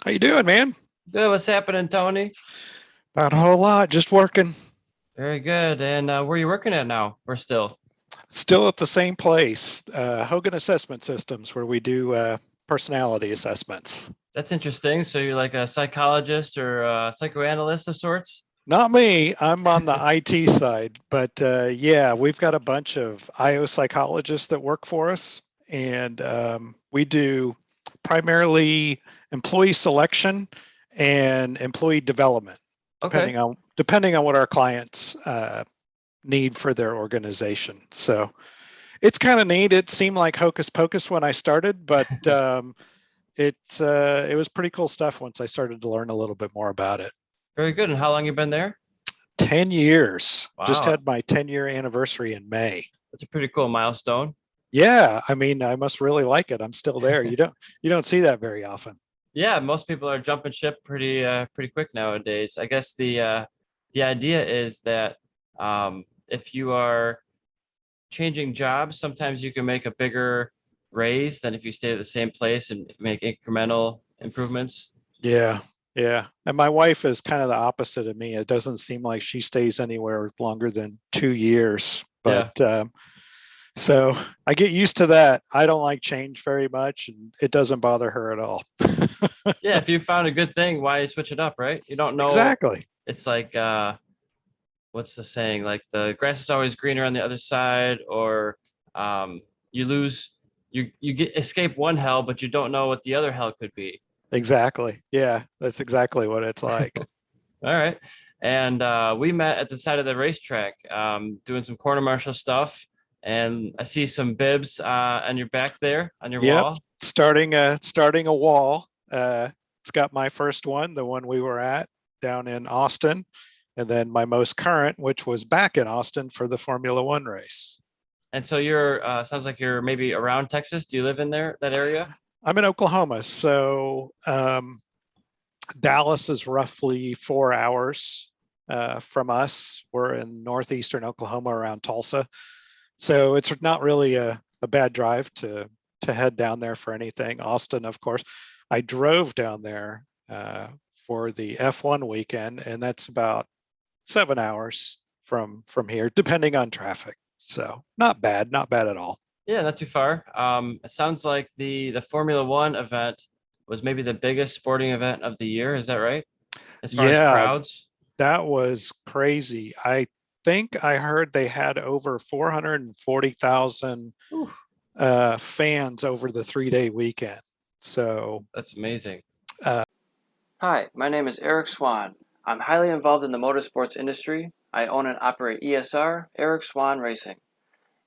How you doing, man? Good. What's happening, Tony? Not a whole lot, just working. Very good. And where are you working at now? We're still. Still at the same place, Hogan Assessment Systems, where we do personality assessments. That's interesting. So you're like a psychologist or a psychoanalyst of sorts? Not me. I'm on the IT side, but yeah, we've got a bunch of IO psychologists that work for us, and we do primarily employee selection and employee development, Okay. depending on what our clients need for their organization. So it's kind of neat. It seemed like hocus pocus when I started, but it was pretty cool stuff once I started to learn a little bit more about it. Very good. And how long you been there? 10 years. Just Wow. had my 10-year anniversary in May. That's a pretty cool milestone. Yeah, I mean, I must really like it. I'm still there. You don't see that very often. Yeah, most people are jumping ship pretty quick nowadays. I guess the idea is that if you are changing jobs, sometimes you can make a bigger raise than if you stay at the same place and make incremental improvements. Yeah. Yeah. And my wife is kind of the opposite of me. It doesn't seem like she stays anywhere longer than 2 years. But Yeah. so I get used to that. I don't like change very much, and it doesn't bother her at all. Yeah, if you found a good thing, why switch it up, right? You don't know. Exactly. It's like what's the saying? Like the grass is always greener on the other side, or you lose you get escape one hell, but you don't know what the other hell could be. Exactly. Yeah, that's exactly what it's like. All right. And we met at the side of the racetrack, doing some corner marshal stuff. And I see some bibs on your back there on your Yep. wall. Starting a wall. It's got my first one, the one we were at down in Austin, and then my most current, which was back in Austin for the Formula One race. And so you're sounds like you're maybe around Texas. Do you live in there, that area? I'm in Oklahoma, so Dallas is roughly 4 hours from us. We're in northeastern Oklahoma around Tulsa. So it's not really a bad drive to head down there for anything. Austin, of course. I drove down there for the F1 weekend, and that's about 7 hours from here, depending on traffic. So not bad at all. Yeah, not too far. It sounds like the Formula One event was maybe the biggest sporting event of the year. Is that right? As far as Yeah, crowds? that was crazy. I think I heard they had over 440,000 Oof, fans over the 3-day weekend. So, that's amazing. uh, Hi, my name is Eric Swahn. I'm highly involved in the motorsports industry. I own and operate ESR, Eric Swan Racing.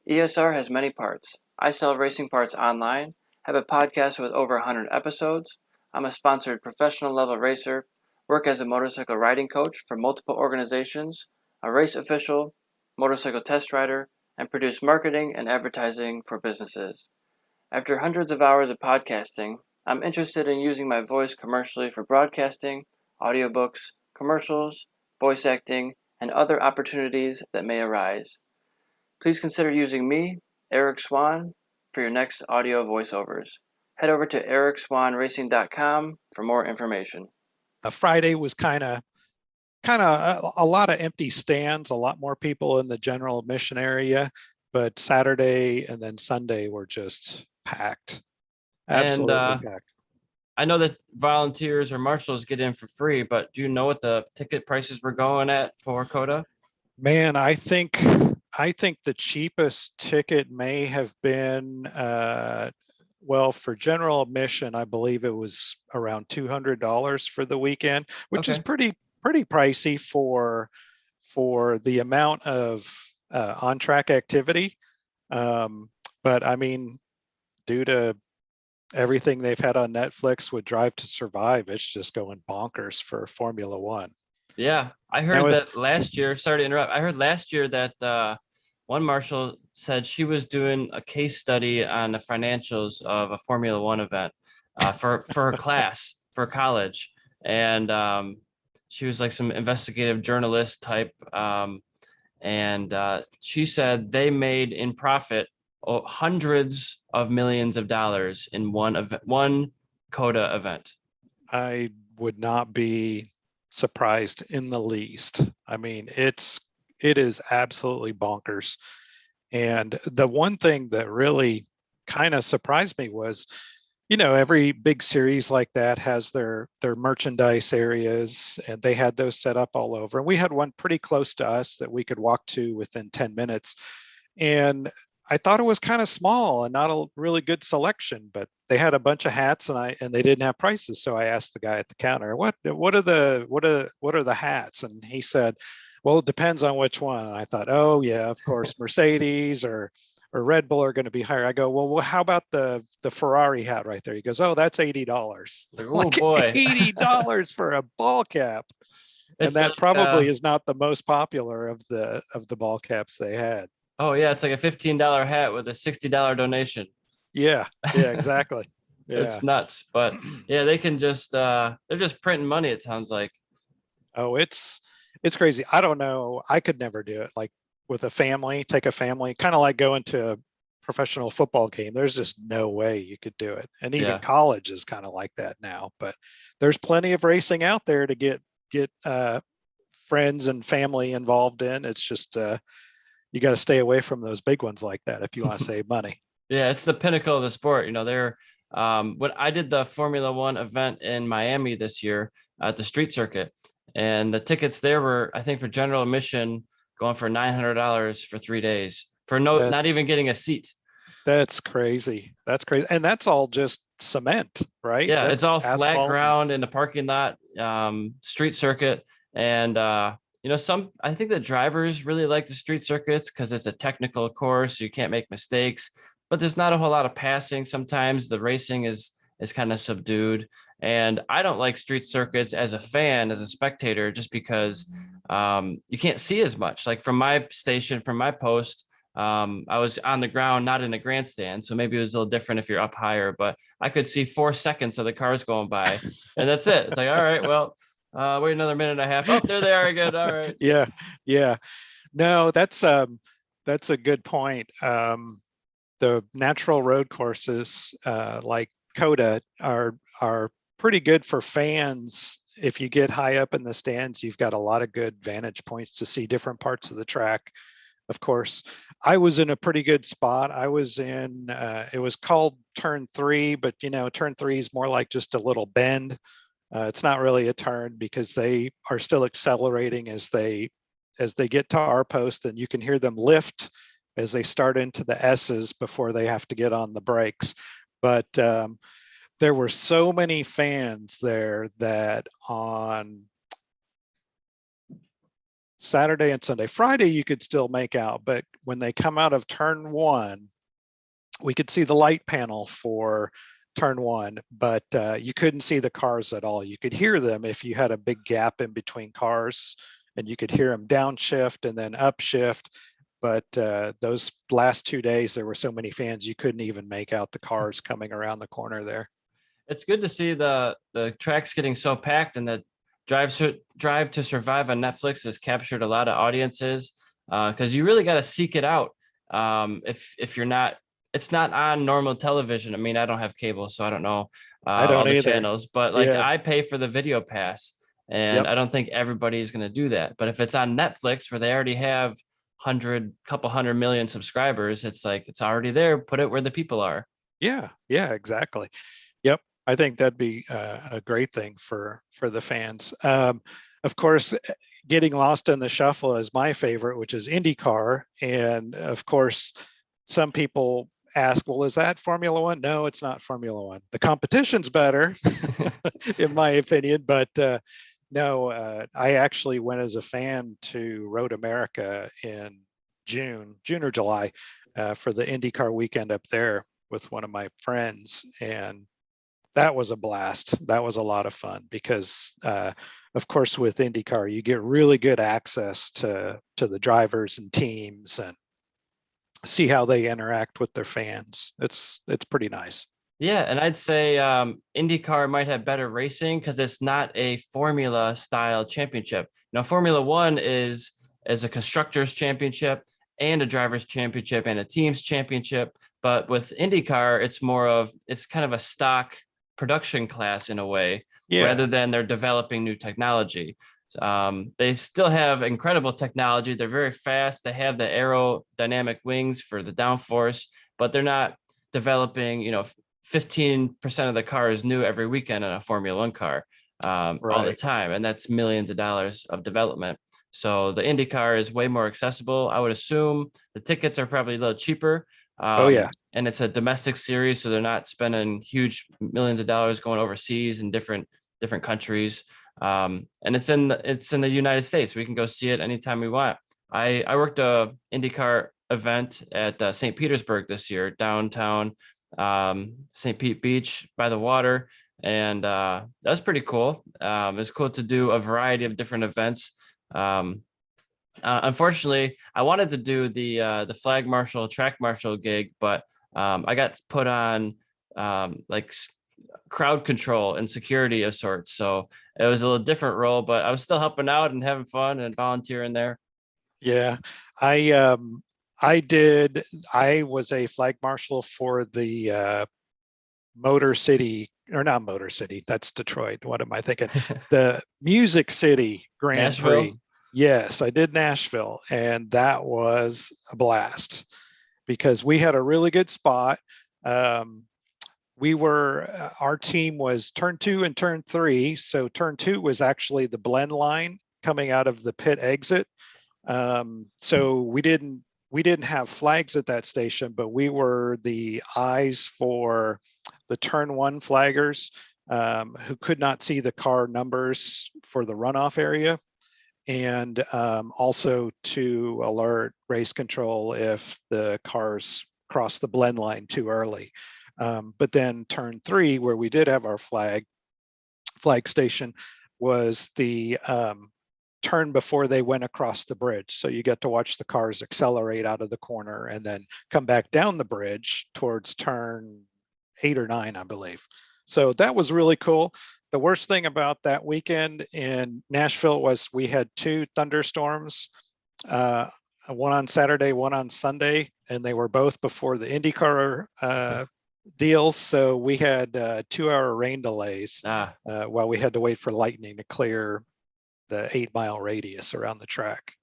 ESR has many parts. I sell racing parts online, have a podcast with over 100 episodes. I'm a sponsored professional level racer, work as a motorcycle riding coach for multiple organizations, a race official, motorcycle test rider, and produce marketing and advertising for businesses. After hundreds of hours of podcasting, I'm interested in using my voice commercially for broadcasting, audiobooks, commercials, voice acting, and other opportunities that may arise. Please consider using me, Eric Swan, for your next audio voiceovers. Head over to EricSwahnRacing.com for more information. Friday was kind of a lot of empty stands, a lot more people in the general admission area, but Saturday and then Sunday were just packed, And absolutely packed. I know that volunteers or marshals get in for free, but do you know what the ticket prices were going at for Coda? Man, I think the cheapest ticket may have been well, for general admission, I believe it was around $200 for the weekend, which is Okay. pretty pricey for the amount of on track activity. But I mean, due to everything they've had on Netflix with Drive to Survive, it's just going bonkers for Formula One. Yeah, I That heard was that last year. Sorry to interrupt. I heard last year that one marshal said she was doing a case study on the financials of a Formula One event for her class for college, and she was like some investigative journalist type, and she said they made in profit hundreds of millions of dollars in one Coda event. I would not be surprised in the least. I mean, it is absolutely bonkers. And the one thing that really kind of surprised me was, every big series like that has their merchandise areas, and they had those set up all over. And we had one pretty close to us that we could walk to within 10 minutes. And I thought it was kind of small and not a really good selection, but they had a bunch of hats, and they didn't have prices. So I asked the guy at the counter, what are the hats? And he said, well, it depends on which one. And I thought, oh yeah, of course, Mercedes or Red Bull are going to be higher. I go, well, how about the Ferrari hat right there? He goes, oh, that's $80. Oh boy, $80 for a ball cap. And it's that like probably is not the most popular of the ball caps they had. oh yeah, it's like a $15 hat with a $60 donation. Yeah, yeah, exactly. Yeah. It's nuts, but yeah, they can just they're just printing money. It sounds like. Oh, it's crazy. I don't know. I could never do it. Like with a family, take a family, kind of like going to a professional football game. There's just no way you could do it. And even Yeah. college is kind of like that now. But there's plenty of racing out there to get friends and family involved in. It's just you got to stay away from those big ones like that if you want to save money. Yeah, it's the pinnacle of the sport. They're when I did the Formula One event in Miami this year at the street circuit, and the tickets there were, I think, for general admission going for $900 for 3 days for not That's even getting a seat. that's crazy. That's crazy. And that's all just cement, right? Yeah, it's That's all flat asphalt. ground in the parking lot, street circuit, and some. I think the drivers really like the street circuits because it's a technical course. You can't make mistakes, but there's not a whole lot of passing. Sometimes the racing is kind of subdued, and I don't like street circuits as a fan, as a spectator, just because you can't see as much. Like from my station, from my post, I was on the ground, not in a grandstand, so maybe it was a little different if you're up higher, but I could see 4 seconds of the cars going by, and that's it. It's like, all right, well, wait another minute and a half. Oh, there they are again. All right. Yeah, yeah. No, that's a good point. The natural road courses like Coda are pretty good for fans. If you get high up in the stands, you've got a lot of good vantage points to see different parts of the track. Of course, I was in a pretty good spot. I was in, it was called turn 3, but turn 3 is more like just a little bend. It's not really a turn because they are still accelerating as they get to our post, and you can hear them lift as they start into the S's before they have to get on the brakes. But there were so many fans there that on Saturday and Sunday, Friday, you could still make out, but when they come out of turn 1, we could see the light panel for turn 1, but you couldn't see the cars at all. You could hear them if you had a big gap in between cars, and you could hear them downshift and then upshift. But those last 2 days, there were so many fans, you couldn't even make out the cars coming around the corner there. It's good to see the tracks getting so packed, and that Drive to Survive on Netflix has captured a lot of audiences because you really got to seek it out. If you're not, it's not on normal television. I mean, I don't have cable, so I don't know I don't all the either. channels, but like Yeah. I pay for the video pass, and Yep. I don't think everybody is going to do that. But if it's on Netflix, where they already have couple hundred million subscribers, it's like it's already there. Put it where the people are. Yeah. Yeah. Exactly. Yep. I think that'd be a great thing for the fans. Of course, getting lost in the shuffle is my favorite, which is IndyCar. And of course, some people ask, well, is that Formula One? No, it's not Formula One. The competition's better, in my opinion. But no, I actually went as a fan to Road America in June or July for the IndyCar weekend up there with one of my friends. And that was a blast. That was a lot of fun because, of course, with IndyCar, you get really good access to the drivers and teams and see how they interact with their fans. It's pretty nice. Yeah, and I'd say IndyCar might have better racing because it's not a formula style championship. Formula One is a constructors championship and a drivers championship and a teams championship. But with IndyCar, it's kind of a stock production class in a way, Yeah. rather than they're developing new technology. They still have incredible technology. They're very fast. They have the aerodynamic wings for the downforce, but they're not developing, 15% of the car is new every weekend in a Formula One car, all the Right. time. And that's millions of dollars of development. So the IndyCar is way more accessible. I would assume the tickets are probably a little cheaper. Oh yeah. And it's a domestic series, so they're not spending huge millions of dollars going overseas in different countries. And it's in the United States. We can go see it anytime we want. I worked a IndyCar event at St. Petersburg this year, downtown St. Pete Beach by the water, and that was pretty cool. It's cool to do a variety of different events. Unfortunately, I wanted to do the flag marshal, track marshal gig, but I got put on like crowd control and security of sorts. So it was a little different role, but I was still helping out and having fun and volunteering there. Yeah. I was a flag marshal for the Motor City, or not Motor City, that's Detroit. What am I thinking? The Music City Grand Nashville. Prix. Yes, I did Nashville, and that was a blast because we had a really good spot. Our team was turn 2 and turn 3. So turn 2 was actually the blend line coming out of the pit exit. So we didn't have flags at that station, but we were the eyes for the turn 1 flaggers who could not see the car numbers for the runoff area, and also to alert race control if the cars crossed the blend line too early. But then turn 3, where we did have our flag station, was the turn before they went across the bridge. So you get to watch the cars accelerate out of the corner and then come back down the bridge towards turn 8 or 9, I believe. So that was really cool. The worst thing about that weekend in Nashville was we had 2 thunderstorms, one on Saturday, one on Sunday, and they were both before the IndyCar deals. So we had 2-hour rain delays while we had to wait for lightning to clear the 8-mile radius around the track.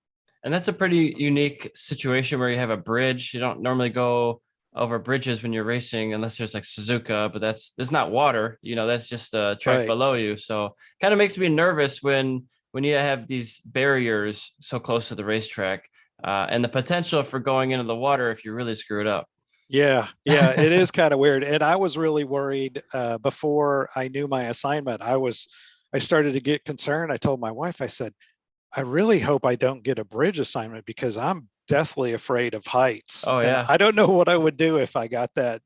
And that's a pretty unique situation where you have a bridge. You don't normally go over bridges when you're racing unless there's like Suzuka, but there's not water, that's just a track Right. below you. So kind of makes me nervous when you have these barriers so close to the racetrack, and the potential for going into the water if you really screw it up. Yeah, it is kind of weird. And I was really worried before I knew my assignment. I started to get concerned. I told my wife, I said, I really hope I don't get a bridge assignment because I'm deathly afraid of heights. Oh And yeah. I don't know what I would do if I got that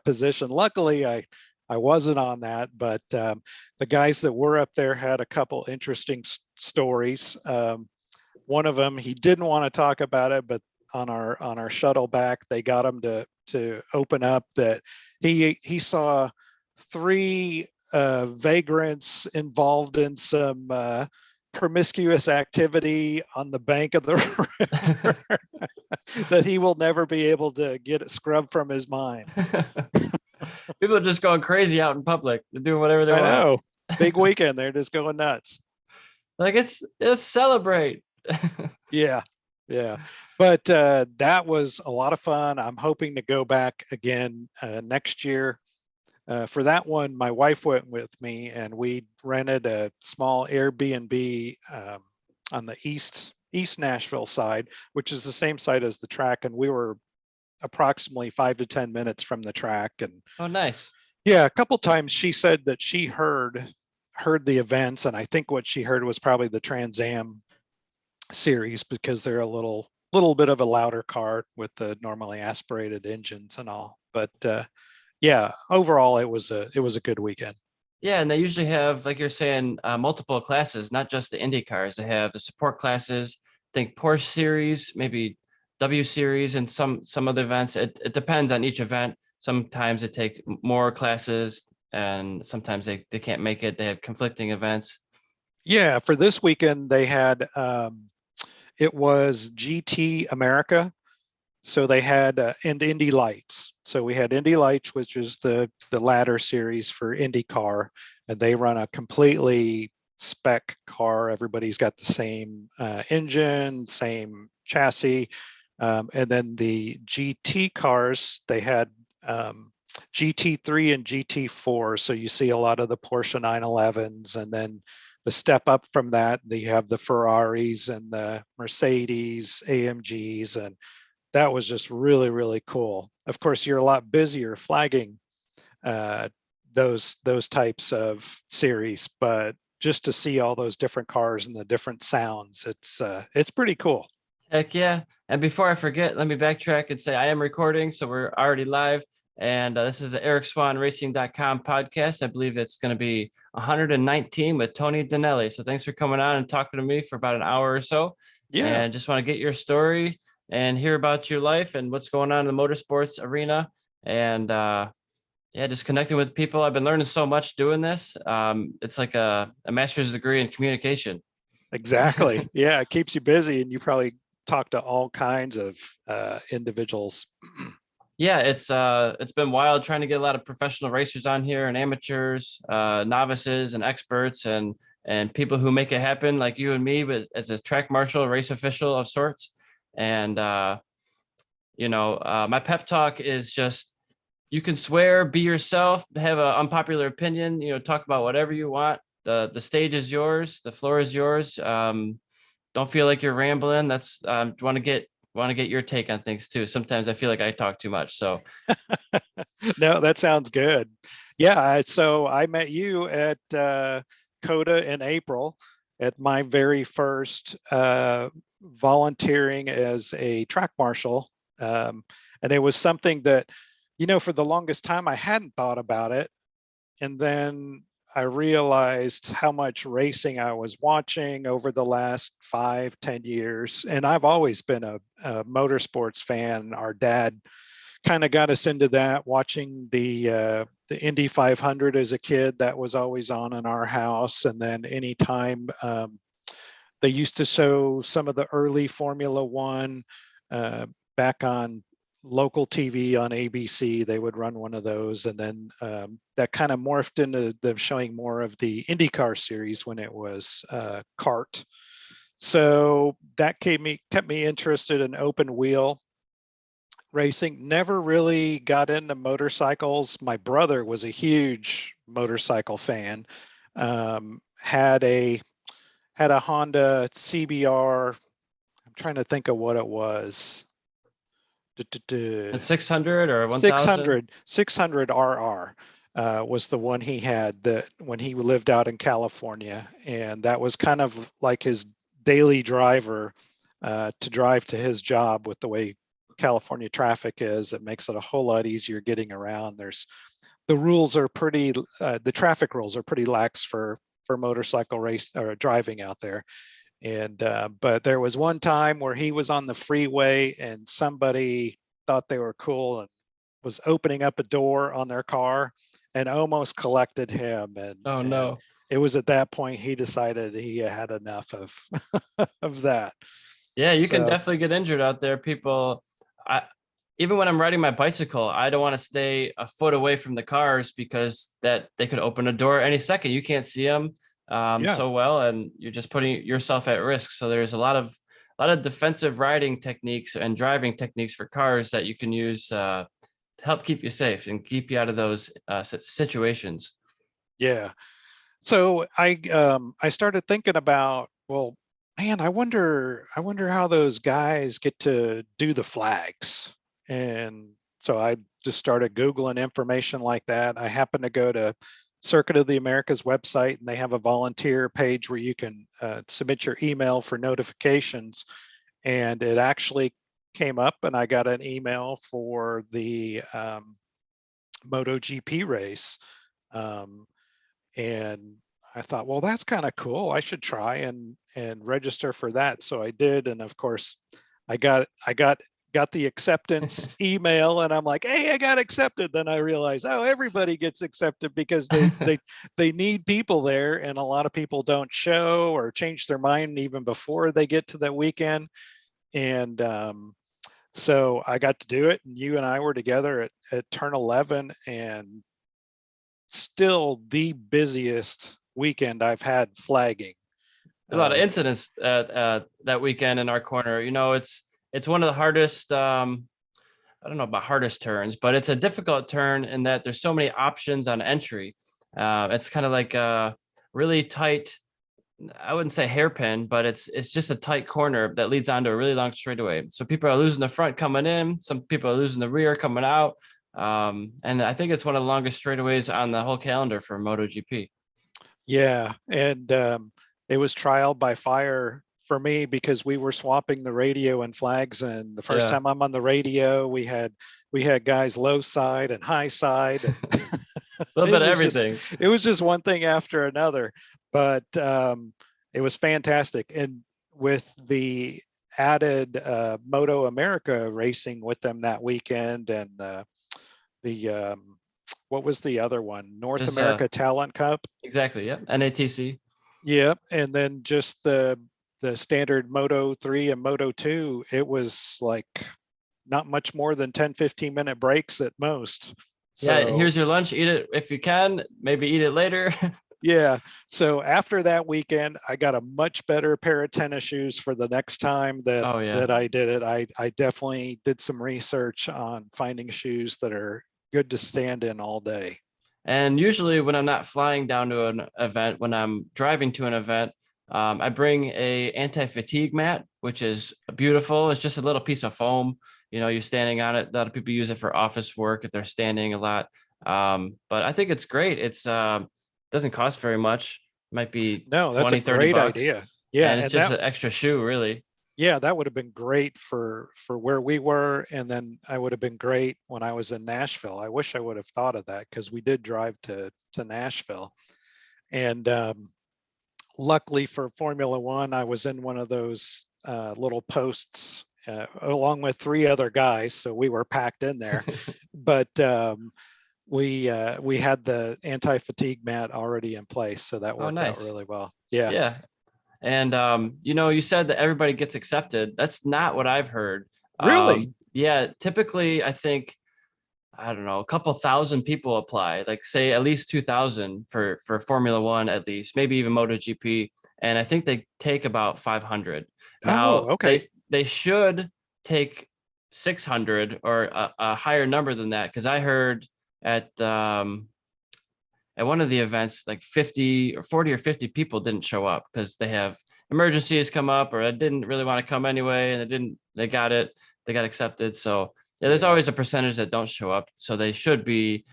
position. Luckily, I wasn't on that, but the guys that were up there had a couple interesting stories. One of them, he didn't want to talk about it, but on our shuttle back, they got him to open up that he saw 3 vagrants involved in some promiscuous activity on the bank of the river that he will never be able to get it scrubbed from his mind. People are just going crazy out in public. They're doing whatever they I want. know. Big weekend. They're just going nuts. Like let's celebrate. Yeah. But that was a lot of fun. I'm hoping to go back again next year. For that one, my wife went with me, and we rented a small Airbnb on the east Nashville side, which is the same side as the track, and we were approximately 5 to 10 minutes from the track. And oh, nice. Yeah, a couple times she said that she heard the events, and I think what she heard was probably the Trans Am series because they're a little bit of a louder car with the normally aspirated engines and all. But yeah, overall it was a good weekend. Yeah, and they usually have, like you're saying, multiple classes, not just the Indy cars. They have the support classes. I think Porsche series, maybe W series, and some of the events. It depends on each event. Sometimes they take more classes, and sometimes they can't make it. They have conflicting events. Yeah, for this weekend they had it was GT America, So they had and Indy Lights. So we had Indy Lights, which is the ladder series for IndyCar, and they run a completely spec car. Everybody's got the same engine, same chassis. And then the GT cars, they had GT3 and GT4. So you see a lot of the Porsche 911s, and then the step up from that, you have the Ferraris and the Mercedes AMGs, and that was just really, really cool. Of course, you're a lot busier flagging uh, those types of series, but just to see all those different cars and the different sounds, it's pretty cool. Heck yeah. And before I forget, let me backtrack and say I am recording, so we're already live. And this is the EricSwahnRacing.com podcast. I believe it's going to be 119 with Tony Dinelli. So thanks for coming on and talking to me for about an hour or so. Yeah, And just want to get your story and hear about your life and what's going on in the motorsports arena. And yeah, just connecting with people. I've been learning so much doing this. It's like a master's degree in communication. exactly. Yeah, it keeps you busy, and you probably talk to all kinds of individuals. Yeah, it's been wild trying to get a lot of professional racers on here and amateurs, novices and experts and people who make it happen like you and me, but as a track marshal, race official of sorts. And my pep talk is just you can swear, be yourself, have an unpopular opinion, talk about whatever you want. The stage is yours, the floor is yours. Don't feel like you're rambling. That's want to get your take on things too. Sometimes I feel like I talk too much. So No, that sounds good. Yeah, so I met you at COTA in April at my very first volunteering as a track marshal. And it was something that, for the longest time I hadn't thought about it. And then I realized how much racing I was watching over the last 5-10 years. And I've always been a motorsports fan. Our dad kind of got us into that, watching the Indy 500 as a kid. That was always on in our house. And then anytime they used to show some of the early Formula One back on local TV on ABC, they would run one of those. And then that kind of morphed into them showing more of the IndyCar series when it was kart. So that kept me interested in open wheel racing. Never really got into motorcycles. My brother was a huge motorcycle fan. Had a Honda CBR. I'm trying to think of what it was. a 600 or 1000. 600 RR was the one he had that when he lived out in California, and that was kind of like his daily driver to drive to his job. With the way California traffic is, it makes it a whole lot easier getting around. The traffic rules are pretty lax for motorcycle race or driving out there. And but there was one time where he was on the freeway and somebody thought they were cool and was opening up a door on their car and almost collected him. Oh And no. it was at that point he decided he had enough of of that. Yeah, you can So definitely get injured out there. People, I even when I'm riding my bicycle, I don't want to stay a foot away from the cars because that they could open a door any second. You can't see them yeah, so well, and you're just putting yourself at risk. So there's a lot of defensive riding techniques and driving techniques for cars that you can use to help keep you safe and keep you out of those situations. yeah. So I started thinking about, well, man, I wonder how those guys get to do the flags. And so I just started Googling information like that. I happened to go to Circuit of the Americas website, and they have a volunteer page where you can submit your email for notifications. And it actually came up, and I got an email for the MotoGP race. Um, and I thought, well, that's kind of cool. I should try and register for that. So I did, and of course, I got the acceptance email, and I'm like, hey, I got accepted. Then I realized, oh, everybody gets accepted because they need people there, and a lot of people don't show or change their mind even before they get to the weekend. And So I got to do it, and you and I were together at turn 11, and still the busiest weekend I've had flagging. A lot of Uh, incidents that weekend in our corner. It's one of the hardest. I don't know about hardest turns, but it's a difficult turn in that there's so many options on entry. It's kind of like a really tight. I wouldn't say hairpin, but it's just a tight corner that leads onto a really long straightaway. So people are losing the front coming in. Some people are losing the rear coming out. And I think it's one of the longest straightaways on the whole calendar for MotoGP. yeah, and it was trial by fire for me because we were swapping the radio and flags. And the first Yeah, time I'm on the radio, we had guys low side and high side, and a little it bit of was just everything. it was just one thing after another. But it was fantastic, and with the added Moto America racing with them that weekend, and the what was the other one? North Just America Talent Cup. exactly. Yeah, NATC. Yep, and then just the standard Moto 3 and Moto 2, it was like not much more than 10-15 minute breaks at most. Yeah, So here's your lunch. Eat it if you can. Maybe eat it later. yeah, so after that weekend, I got a much better pair of tennis shoes for the next time that Oh yeah. that I did it. I definitely did some research on finding shoes that are good to stand in all day. And usually when I'm not flying down to an event, when I'm driving to an event, I bring a anti-fatigue mat, which is beautiful. It's just a little piece of foam. You're standing on it. A lot of people use it for office work if they're standing a lot. But I think it's great. It's doesn't cost very much. Might be No, that's a 20, 30 great bucks. idea. Yeah, And it's and just that an extra shoe, really. yeah, that would have been great for where we were, and then I would have been great when I was in Nashville. I wish I would have thought of that because we did drive to Nashville, and luckily for Formula One, I was in one of those little posts along with three other guys, so we were packed in there. But we had the anti-fatigue mat already in place, so that Oh, worked out nice. really well. Yeah, Yeah. And you said that everybody gets accepted. That's not what I've heard. really. Yeah, typically I think I don't know, a couple thousand people apply, like say at least 2,000 for Formula One at least, maybe even MotoGP, and I think they take about 500. Oh, Now okay. they should take 600 or a higher number than that because I heard at at one of the events like 50 or 40 or 50 people didn't show up because they have emergencies come up or I didn't really want to come anyway and they got accepted. So yeah, there's Yeah. always a percentage that don't show up, so they should be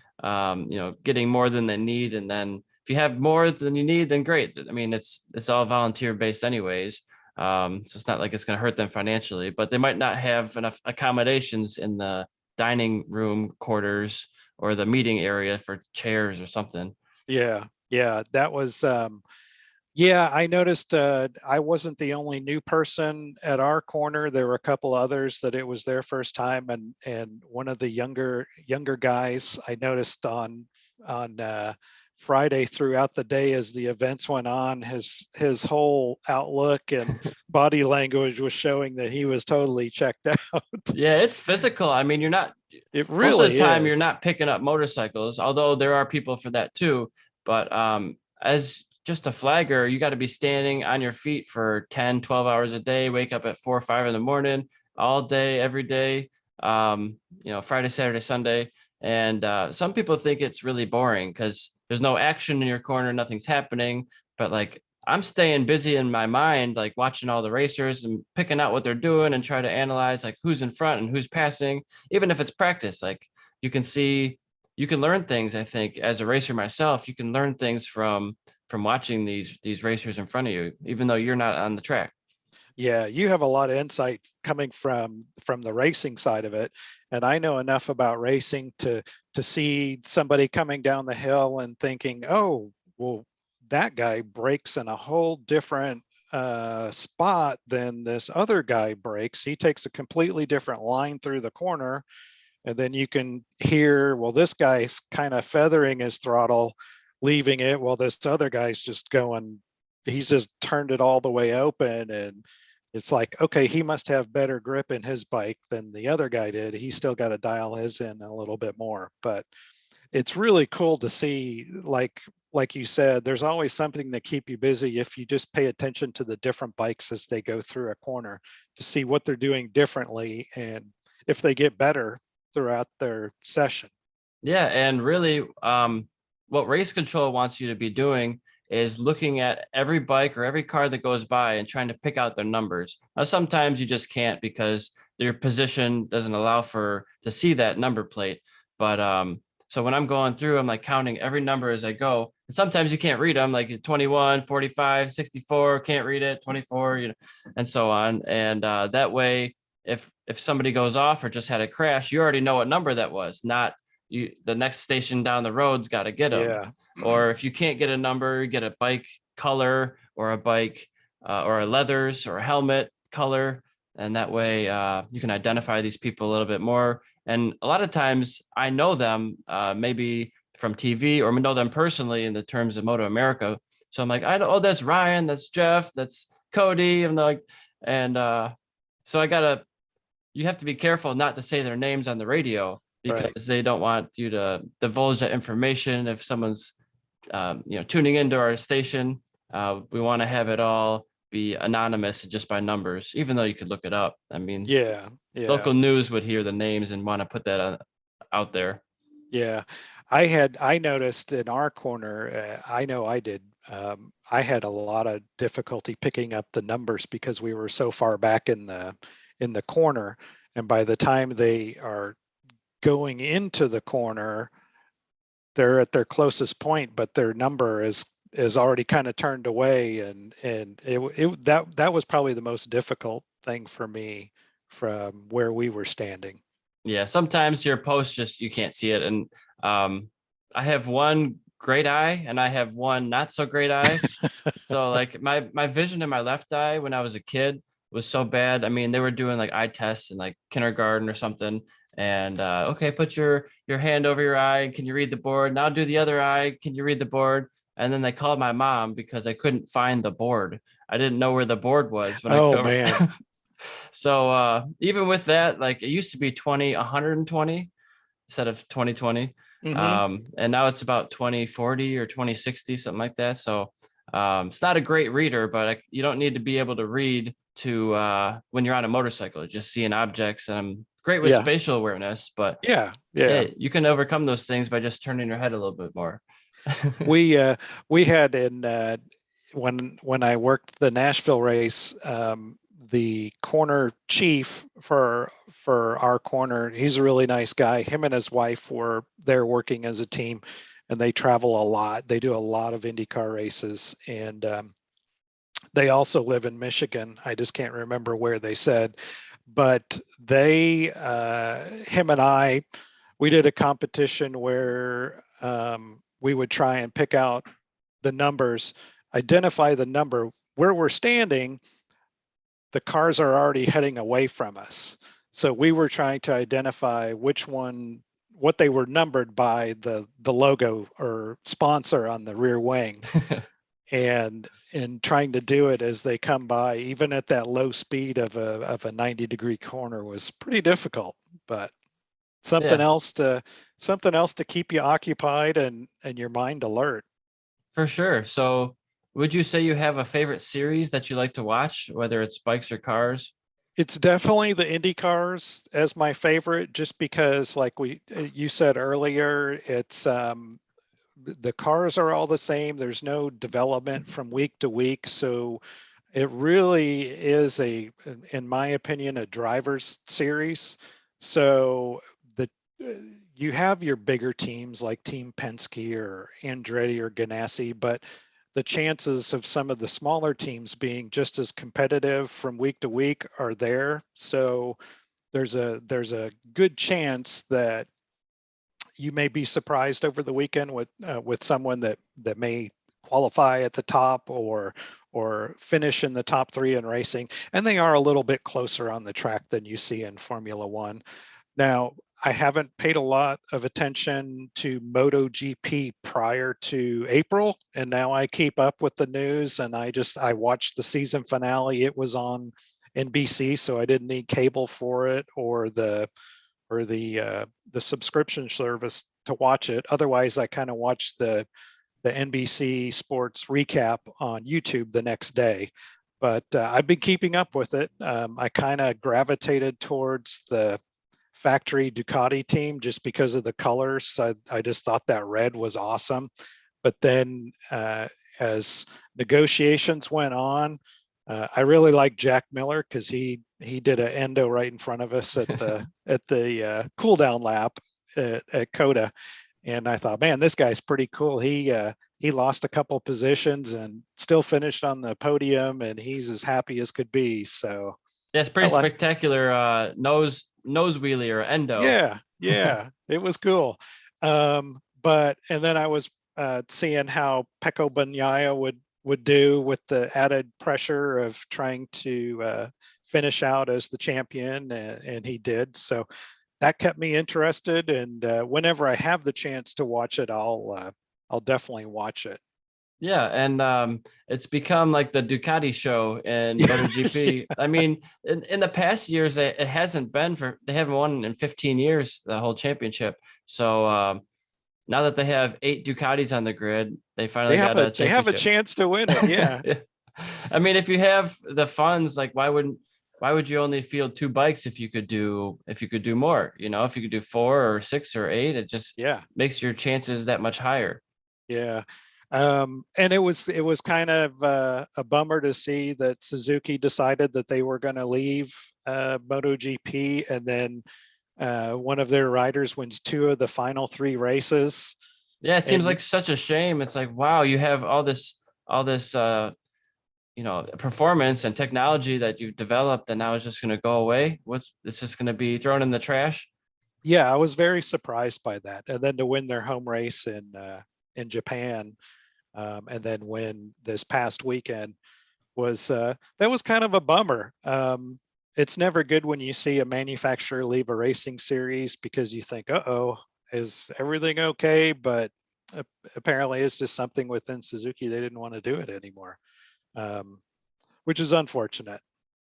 getting more than they need. And then if you have more than you need, then great. I mean, it's all volunteer based anyways. So it's not like it's going to hurt them financially, but they might not have enough accommodations in the dining room quarters or the meeting area for chairs or something. Yeah, yeah, that was yeah, I noticed I wasn't the only new person at our corner. There were a couple others that it was their first time, and one of the younger guys I noticed on Friday throughout the day as the events went on, his whole outlook and body language was showing that he was totally checked out. Yeah, it's physical. I mean, you're not It most of the really time you're is. not picking up motorcycles, although there are people for that too. But as just a flagger, you got to be standing on your feet for 10, 12 hours a day, wake up at 4 or 5 in the morning, all day, every day, Friday, Saturday, Sunday. And some people think it's really boring because there's no action in your corner, nothing's happening. But like I'm staying busy in my mind, like watching all the racers and picking out what they're doing and try to analyze like who's in front and who's passing, even if it's practice. Like you can see, you can learn things. I think as a racer myself, you can learn things from watching these racers in front of you, even though you're not on the track. Yeah, you have a lot of insight coming from the racing side of it, and I know enough about racing to see somebody coming down the hill and thinking, "Oh, well, that guy breaks in a whole different spot than this other guy breaks. He takes a completely different line through the corner." And then you can hear, well, this guy's kind of feathering his throttle, leaving it, while this other guy's just going, he's just turned it all the way open, and It's like, okay, he must have better grip in his bike than the other guy did. He's still got to dial his in a little bit more. But it's really cool to see, like you said, there's always something to keep you busy if you just pay attention to the different bikes as they go through a corner to see what they're doing differently and if they get better throughout their session. Yeah, and really, what race control wants you to be doing is looking at every bike or every car that goes by and trying to pick out their numbers. Now, sometimes you just can't because your position doesn't allow for to see that number plate. But so when I'm going through, I'm like counting every number as I go. And sometimes you can't read them, like 21, 45, 64, can't read it, 24, and so on. And that way, if somebody goes off or just had a crash, you already know what number that was, not the next station down the road's got to get them. Yeah. Or if you can't get a number, get a bike color or a bike or a leathers or a helmet color. And that way you can identify these people a little bit more. And a lot of times I know them maybe from TV or know them personally in the terms of Moto America. So I'm like, I know, oh, that's Ryan, that's Jeff, that's Cody. I'm like, and so you have to be careful not to say their names on the radio because Right. they don't want you to divulge that information. If someone's tuning into our station, we want to have it all be anonymous just by numbers, even though you could look it up. I mean, Yeah. Yeah. local news would hear the names and want to put that out there. Yeah. I noticed in our corner, I know I did. I had a lot of difficulty picking up the numbers because we were so far back in the corner, and by the time they are going into the corner, they're at their closest point, but their number is already kind of turned away, and that was probably the most difficult thing for me from where we were standing. Yeah, sometimes your post just you can't see it, and I have one great eye and I have one not so great eye. So like my vision in my left eye when I was a kid was so bad. I mean, they were doing like eye tests in like kindergarten or something. And okay, put your hand over your eye. Can you read the board? Now do the other eye. Can you read the board? And then they called my mom because I couldn't find the board. I didn't know where the board was when I Oh go. man. So even with that, like it used to be 120 instead of 2020. Hmm. And now it's about 2040 or 2060, something like that. So it's not a great reader, but you don't need to be able to read to when you're on a motorcycle, just seeing objects. And I'm great with Yeah. spatial awareness, but Yeah. Yeah. you can overcome those things by just turning your head a little bit more. We had in when I worked the Nashville race, the corner chief for our corner, he's a really nice guy. Him and his wife were there working as a team, and they travel a lot. They do a lot of IndyCar races, and they also live in Michigan. I just can't remember where they said, but him and I, we did a competition where we would try and pick out the numbers, identify the number where we're standing. The cars are already heading away from us. So we were trying to identify what they were numbered by the logo or sponsor on the rear wing. And trying to do it as they come by, even at that low speed of a 90-degree corner, was pretty difficult. But something Yeah, else to keep you occupied and your mind alert. for sure. So would you say you have a favorite series that you like to watch, whether it's bikes or cars? It's definitely the Indy cars as my favorite, just because, like you said earlier, it's the cars are all the same. There's no development from week to week, so it really is in my opinion, a driver's series. So the you have your bigger teams like Team Penske or Andretti or Ganassi, but the chances of some of the smaller teams being just as competitive from week to week are there. So there's a good chance that you may be surprised over the weekend with someone that may qualify at the top or finish in the top three in racing, and they are a little bit closer on the track than you see in Formula One. Now, I haven't paid a lot of attention to MotoGP prior to April, and now I keep up with the news, and I watched the season finale. It was on NBC, so I didn't need cable for it or the subscription service to watch it. Otherwise, I kind of watched the NBC Sports recap on YouTube the next day. But I've been keeping up with it. I kind of gravitated towards the factory Ducati team just because of the colors. I just thought that red was awesome. But then as negotiations went on, I really like Jack Miller because he did an endo right in front of us at the cool down lap at Coda, and I thought, man, this guy's pretty cool. He lost a couple positions and still finished on the podium, and he's as happy as could be. So Yeah, it's pretty spectacular. Nose wheelie or endo. Yeah, it was cool. But and then I was seeing how Pecco Bagnaia would do with the added pressure of trying to finish out as the champion, and he did. So that kept me interested. And whenever I have the chance to watch it, I'll definitely watch it. Yeah, and it's become like the Ducati show in MotoGP. I mean, in the past years, it hasn't been they haven't won in 15 years the whole championship. So now that they have 8 Ducatis on the grid, they finally got a championship. They have a chance to win it. Yeah. Yeah. I mean, if you have the funds, like why would you only field 2 bikes if you could do more? You know, if you could do 4 or 6 or 8, it just makes your chances that much higher. Yeah. And it was kind of a bummer to see that Suzuki decided that they were going to leave MotoGP, and then one of their riders wins 2 of the final 3 races. Yeah, it seems like such a shame. It's like, wow, you have all this performance and technology that you've developed, and now it's just going to go away. It's just going to be thrown in the trash. Yeah, I was very surprised by that. And then to win their home race in Japan, and then win this past weekend was that was kind of a bummer. It's never good when you see a manufacturer leave a racing series because you think, uh-oh, is everything okay? But apparently it's just something within Suzuki. They didn't want to do it anymore, which is unfortunate.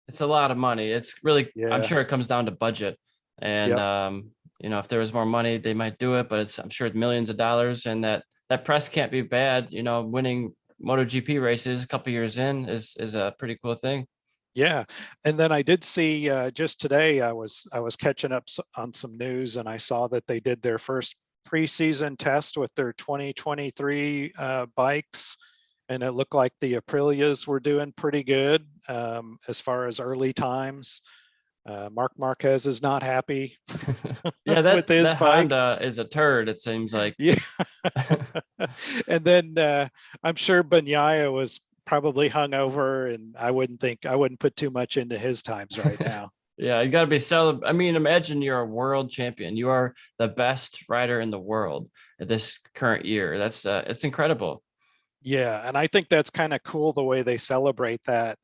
It's a lot of money. It's really, I'm sure it comes down to budget. And, if there was more money, they might do it, but I'm sure it's millions of dollars, and that press can't be bad. Winning MotoGP races a couple years in is a pretty cool thing. Yeah. And then I did see just today, I was catching up on some news, and I saw that they did their first preseason test with their 2023 bikes. And it looked like the Aprilias were doing pretty good as far as early times. Mark Marquez is not happy. Yeah, with his that bike. Honda is a turd, it seems like. Yeah. And then I'm sure Bagnaia was probably hungover, and I wouldn't put too much into his times right now. Yeah, you got to be I mean, imagine you're a world champion. You are the best rider in the world at this current year. That's it's incredible. Yeah, and I think that's kind of cool the way they celebrate that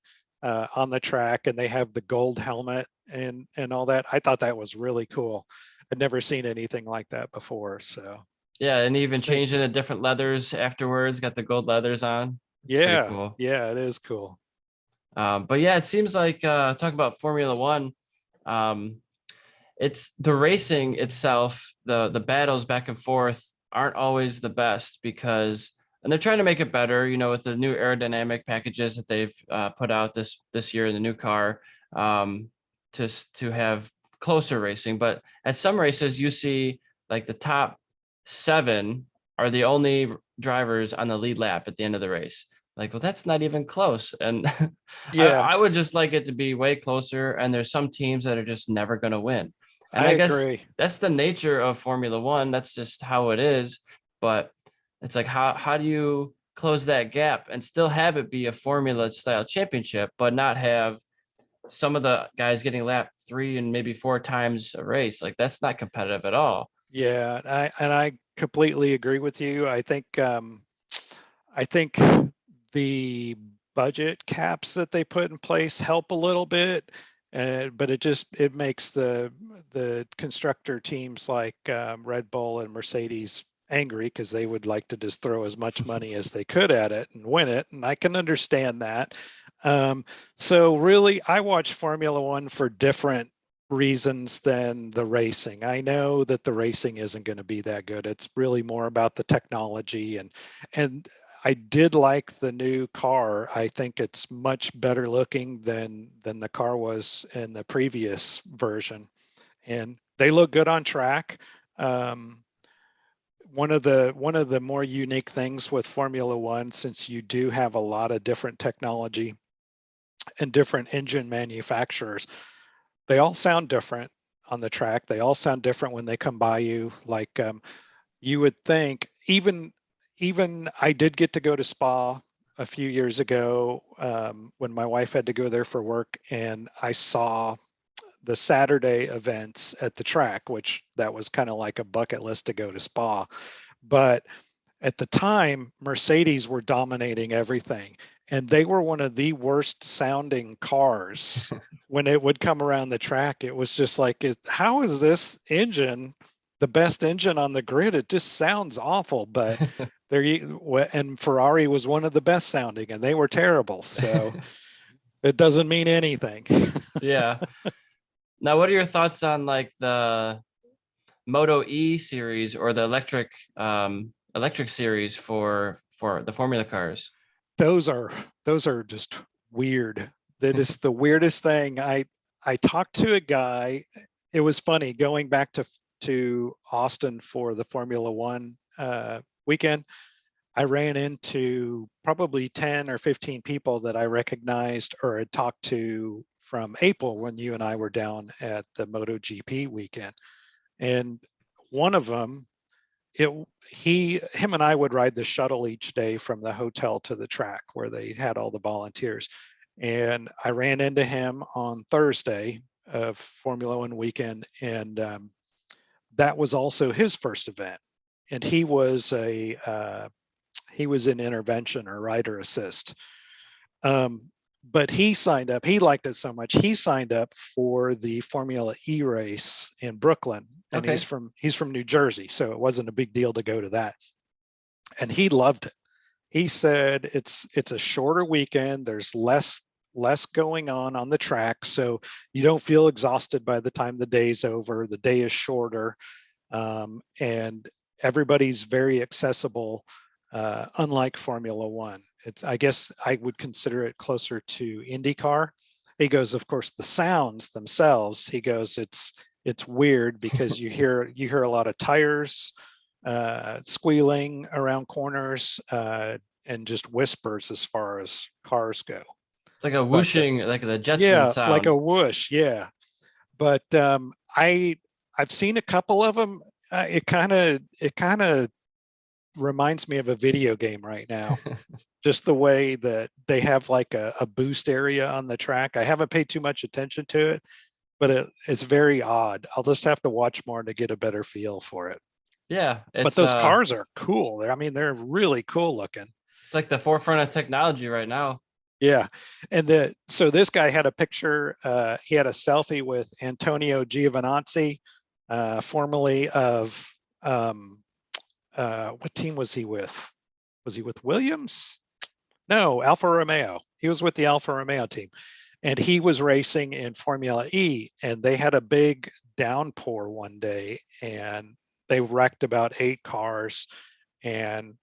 on the track, and they have the gold helmet and all that. I thought that was really cool. I'd never seen anything like that before. So yeah, and even changing the different leathers afterwards, got the gold leathers on. It's cool. Yeah, it is cool. But yeah, it seems like talking about Formula One, it's the racing itself, the battles back and forth aren't always the best and they're trying to make it better, with the new aerodynamic packages that they've put out this year in the new car, to have closer racing. But at some races, you see like the top 7 are the only drivers on the lead lap at the end of the race. Like, well, that's not even close. And yeah, I would just like it to be way closer. And there's some teams that are just never going to win. And I guess agree. That's the nature of Formula One. That's just how it is. But it's like, how do you close that gap and still have it be a Formula style championship, but not have some of the guys getting lapped 3 and maybe 4 times a race? Like, that's not competitive at all. Yeah, I completely agree with you. I think the budget caps that they put in place help a little bit, but it makes the constructor teams like Red Bull and Mercedes angry because they would like to just throw as much money as they could at it and win it, and I can understand that. So really, I watch Formula One for different reasons than the racing. I know that the racing isn't going to be that good. It's really more about the technology, and I did like the new car. I think it's much better looking than the car was in the previous version, and they look good on track. Um, one of the more unique things with Formula One, since you do have a lot of different technology and different engine manufacturers, they all sound different on the track. They all sound different when they come by you. Like you would think, even I did get to go to Spa a few years ago when my wife had to go there for work, and I saw the Saturday events at the track, which that was kind of like a bucket list to go to Spa. But at the time, Mercedes were dominating everything, and they were one of the worst sounding cars when it would come around the track. It was just like, how is this engine the best engine on the grid? It just sounds awful. But there, and Ferrari was one of the best sounding, and they were terrible. So it doesn't mean anything. Yeah. Now, what are your thoughts on like the Moto E series or the electric series for the Formula cars? Those are just weird. That is the weirdest thing. I talked to a guy. It was funny going back to Austin for the Formula One weekend. I ran into probably 10 or 15 people that I recognized or had talked to from April when you and I were down at the MotoGP weekend. And one of them, it him and I would ride the shuttle each day from the hotel to the track where they had all the volunteers. And I ran into him on Thursday of Formula One weekend, and that was also his first event. And he was in intervention or rider assist. But he signed up. He liked it so much. He signed up for the Formula E race in Brooklyn, and Okay. he's from New Jersey, so it wasn't a big deal to go to that. And he loved it. He said it's a shorter weekend. There's less going on the track, so you don't feel exhausted by the time the day's over. The day is shorter, and everybody's very accessible, unlike Formula One. I guess I would consider it closer to IndyCar. He goes, of course, the sounds themselves. He goes, it's weird because you hear a lot of tires squealing around corners and just whispers as far as cars go. It's like a But whooshing, like the Jetson yeah, like sound. a whoosh, yeah. But I've seen a couple of them. It kind of reminds me of a video game right now. Just the way that they have like a boost area on the track. I haven't paid too much attention to it, but it's very odd. I'll just have to watch more to get a better feel for it. Yeah, But those cars are cool. I mean, they're really cool looking. it's like the forefront of technology right now. Yeah. So this guy had a picture, he had a selfie with Antonio Giovinazzi, formerly of what team was he with? Was he with Williams? No, Alfa Romeo. He was with the Alfa Romeo team. And he was racing in Formula E, and they had a big downpour one day, and they wrecked about 8 cars. And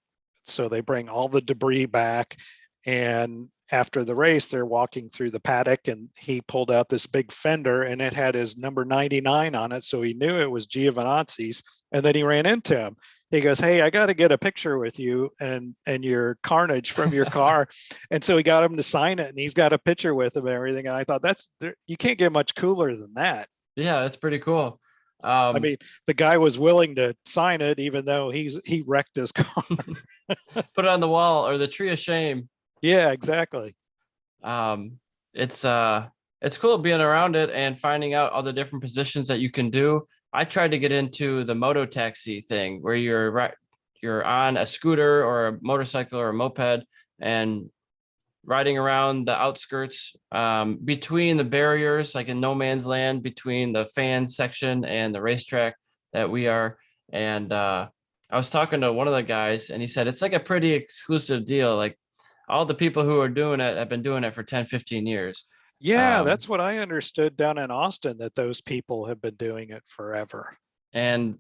so they bring all the debris back. And after the race, they're walking through the paddock, and he pulled out this big fender, and it had his number 99 on it. So he knew it was Giovinazzi's. And then he ran into him. He goes, "Hey, I got to get a picture with you and your carnage from your car." And so he got him to sign it, and he's got a picture with him and everything. And I thought, you can't get much cooler than that. Yeah, that's pretty cool. I mean, the guy was willing to sign it, even though he wrecked his car. Put it on the wall or the tree of shame. Yeah, exactly. Um, it's cool being around it and finding out all the different positions that you can do. I tried to get into the moto taxi thing where you're on a scooter or a motorcycle or a moped and riding around the outskirts between the barriers, like in no man's land, between the fan section and the racetrack that we are. And I was talking to one of the guys, and he said it's like a pretty exclusive deal. Like all the people who are doing it have been doing it for 10, 15 years. Yeah, that's what I understood down in Austin, that those people have been doing it forever. And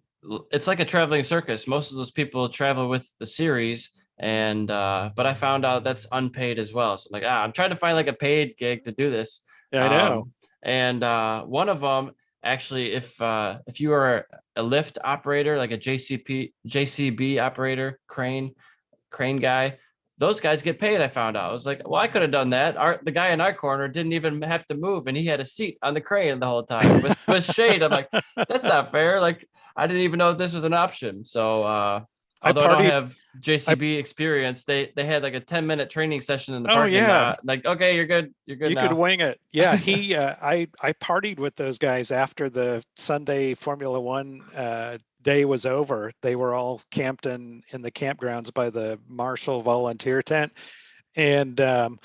it's like a traveling circus. Most of those people travel with the series, and but I found out that's unpaid as well. So I'm like, I'm trying to find like a paid gig to do this. Yeah, I know. And one of them actually, if you are a lift operator, like a JCB operator, crane guy, those guys get paid. I found out. I was like, well, I could have done that. The guy in our corner didn't even have to move, and he had a seat on the crane the whole time with shade. I'm like, that's not fair. Like, I didn't even know this was an option. So although I don't have JCB experience, they had like a 10-minute training session in the parking lot. Like, okay, you're good. You're good. You now. could wing it. Yeah, I partied with those guys after the Sunday Formula One day was over. They were all camped in the campgrounds by the Marshal volunteer tent, and the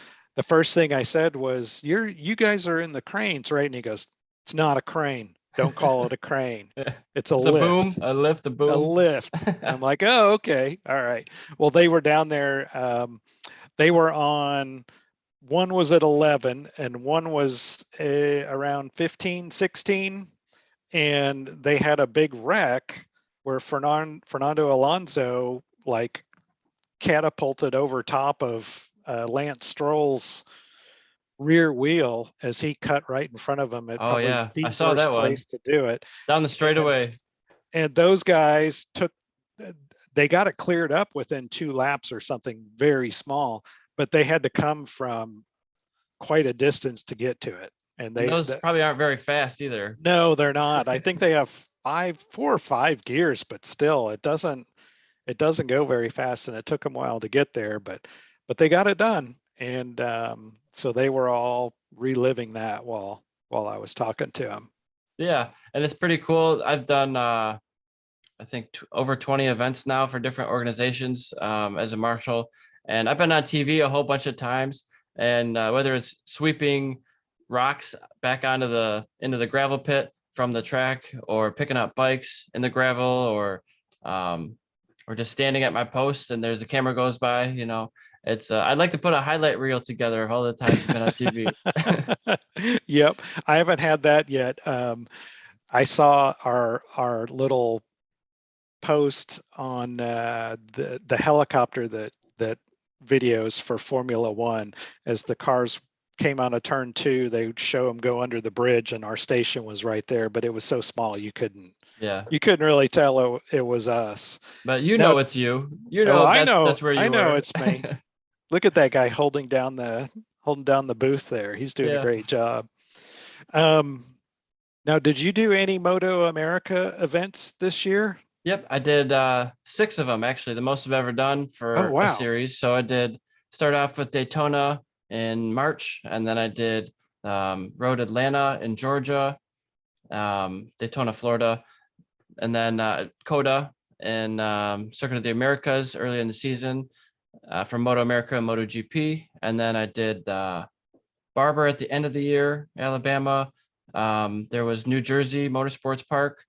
first thing I said was, "You guys are in the cranes, right?" And he goes, "It's not a crane. Don't call it a crane. It's a lift. A lift, a boom. A lift." I'm like, "Oh, okay, all right." Well, they were down there. They were on. One was at 11 and one was around 15, 16. And they had a big wreck where Fernando Alonso like catapulted over top of Lance Stroll's rear wheel as he cut right in front of him. It probably the I saw that place to do it. Down the straightaway. And those guys they got it cleared up within 2 laps or something very small, but they had to come from quite a distance to get to it. And those probably aren't very fast either. No, they're not. I think they have 4 or 5 gears, but still it doesn't go very fast, and it took them a while to get there, but they got it done. And so they were all reliving that while I was talking to them. Yeah, and it's pretty cool. I've done I think over 20 events now for different organizations as a marshal, and I've been on TV a whole bunch of times. And whether it's sweeping rocks back into the gravel pit from the track, or picking up bikes in the gravel, or just standing at my post and there's a camera goes by, it's I'd like to put a highlight reel together of all the times I've been on TV. Yep, I haven't had that yet. I saw our little post on the helicopter that videos for Formula One. As the cars came on a turn 2, they would show them go under the bridge, and our station was right there, but it was so small you couldn't really tell it was us. But it's you. That's where you I know it's me. Look at that guy holding down the booth there. He's doing a great job. Now, did you do any Moto America events this year? Yep, I did 6 of them, actually, the most I've ever done for a series. So I did start off with Daytona in March, and then I did Road Atlanta in Georgia, Daytona, Florida, and then COTA and Circuit of the Americas early in the season for Moto America and MotoGP. And then I did Barber at the end of the year, Alabama. There was New Jersey Motorsports Park,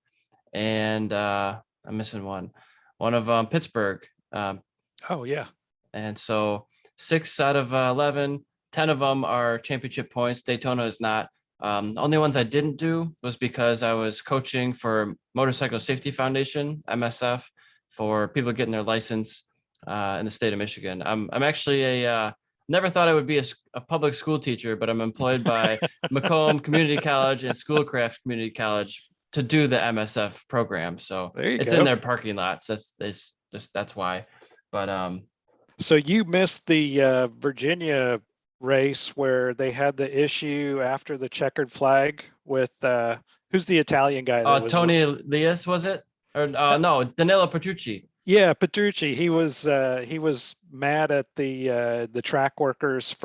and I'm missing one of Pittsburgh. Oh yeah. And so 6 out of 11, 10 of them are championship points. Daytona is not. Only ones I didn't do was because I was coaching for Motorcycle Safety Foundation, MSF, for people getting their license in the state of Michigan. I'm actually never thought I would be a public school teacher, but I'm employed by Macomb Community College and Schoolcraft Community College to do the MSF program. So it's in their parking lots. That's why. But so you missed the Virginia race where they had the issue after the checkered flag with who's the Italian guy? Tony Elias, was it? Or no, Danilo Petrucci. Yeah, Petrucci. He was mad at the track workers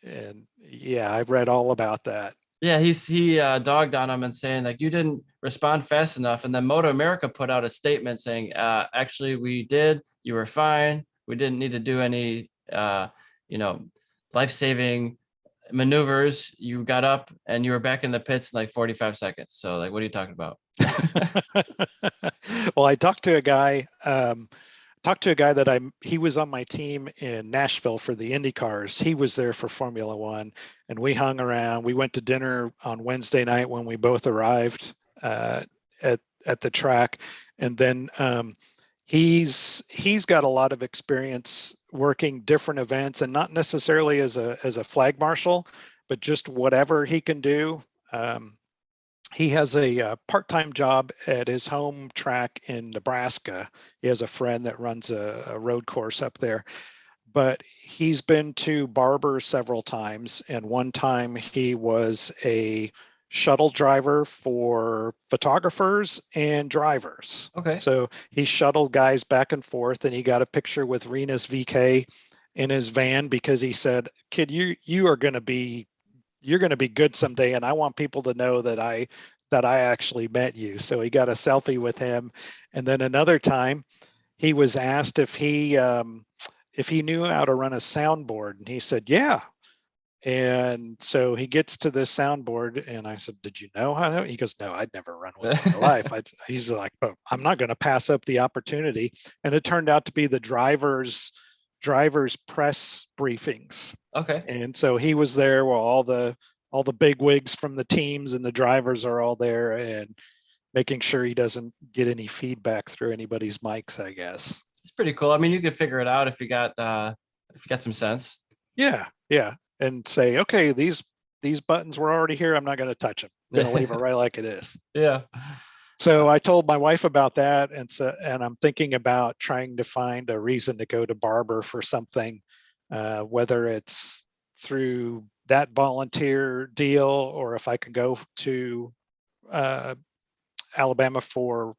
and I read all about that. Yeah, he dogged on him and saying, like, you didn't respond fast enough. And then Moto America put out a statement saying, actually, we did. You were fine. We didn't need to do any, life-saving maneuvers. You got up and you were back in the pits in like 45 seconds. So, like, what are you talking about? Well, I talked to a guy talked to a guy that he was on my team in Nashville for the Indy cars. He was there for Formula One, and we hung around. We went to dinner on Wednesday night when we both arrived at the track, and then he's got a lot of experience working different events, and not necessarily as a flag marshal, but just whatever he can do. He has a part-time job at his home track in Nebraska. He has a friend that runs a road course up there, but he's been to Barber several times. And one time he was a shuttle driver for photographers and drivers. Okay. So he shuttled guys back and forth, and he got a picture with Renus VK in his van because he said, "Kid, you are going to be you're going to be good someday, and I want people to know that I actually met you." So he got a selfie with him. And then another time he was asked if he knew how to run a soundboard, and he said, "Yeah." And so he gets to this soundboard, and I said, "Did you know how to?" He goes, "No, I'd never run one in my life." He's like, "But I'm not going to pass up the opportunity." And it turned out to be the drivers press briefings. Okay. And so he was there while all the big wigs from the teams and the drivers are all there, and making sure he doesn't get any feedback through anybody's mics, I guess. It's pretty cool. I mean, you could figure it out if you got some sense. Yeah. And say, okay, these buttons were already here. I'm not going to touch them. I'm going to leave it right like it is. Yeah. So I told my wife about that, and I'm thinking about trying to find a reason to go to Barber for something, whether it's through that volunteer deal or if I can go to Alabama for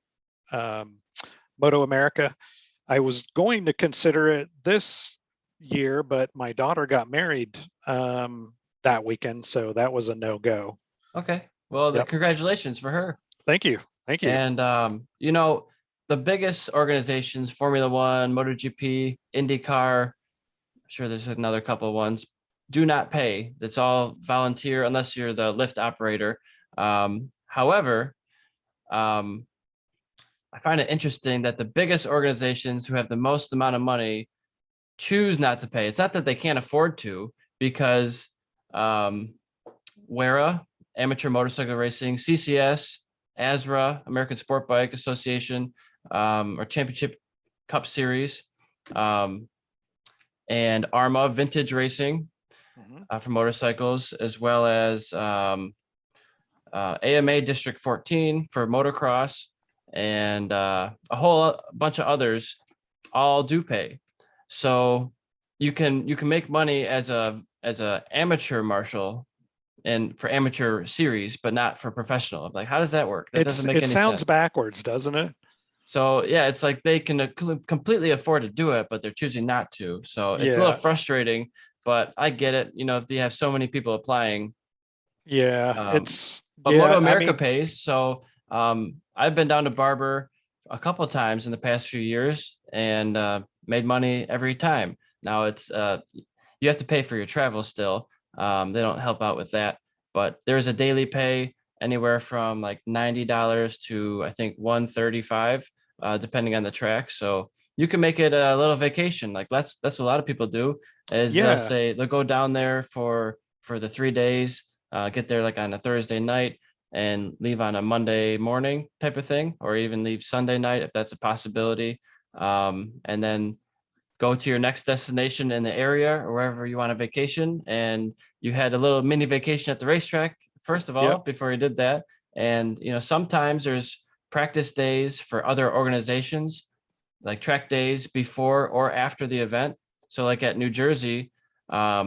Moto America. I was going to consider it this year, but my daughter got married that weekend, so that was a no-go. Okay. Well, Yep. Congratulations for her. Thank you. And the biggest organizations, Formula One, MotoGP, IndyCar, I'm sure there's another couple of ones, do not pay. That's all volunteer unless you're the lift operator. However, I find it interesting that the biggest organizations who have the most amount of money choose not to pay. It's not that they can't afford to, because WERA, Amateur Motorcycle Racing, CCS, ASRA, American Sport Bike Association, or Championship Cup Series, and ARMA, Vintage Racing for motorcycles, as well as AMA District 14 for motocross, and a whole bunch of others all do pay. So you can make money as a amateur marshal and for amateur series, but not for professional. Like, how does that work? That doesn't make any sense. It sounds backwards, doesn't it? So yeah, it's like they can completely afford to do it, but they're choosing not to. So it's a little frustrating, but I get it. If you have so many people applying. Yeah, but Moto America pays. So I've been down to Barber a couple of times in the past few years and made money every time. Now it's you have to pay for your travel still. They don't help out with that, but there's a daily pay anywhere from like $90 to I think $135, depending on the track. So you can make it a little vacation. Like that's what a lot of people do. Is they'll go down there for the 3 days, get there like on a Thursday night and leave on a Monday morning type of thing, or even leave Sunday night if that's a possibility, and then go to your next destination in the area or wherever you want a vacation. And you had a little mini vacation at the racetrack, first of all, before you did that. And, sometimes there's practice days for other organizations, like track days before or after the event. So like at New Jersey, I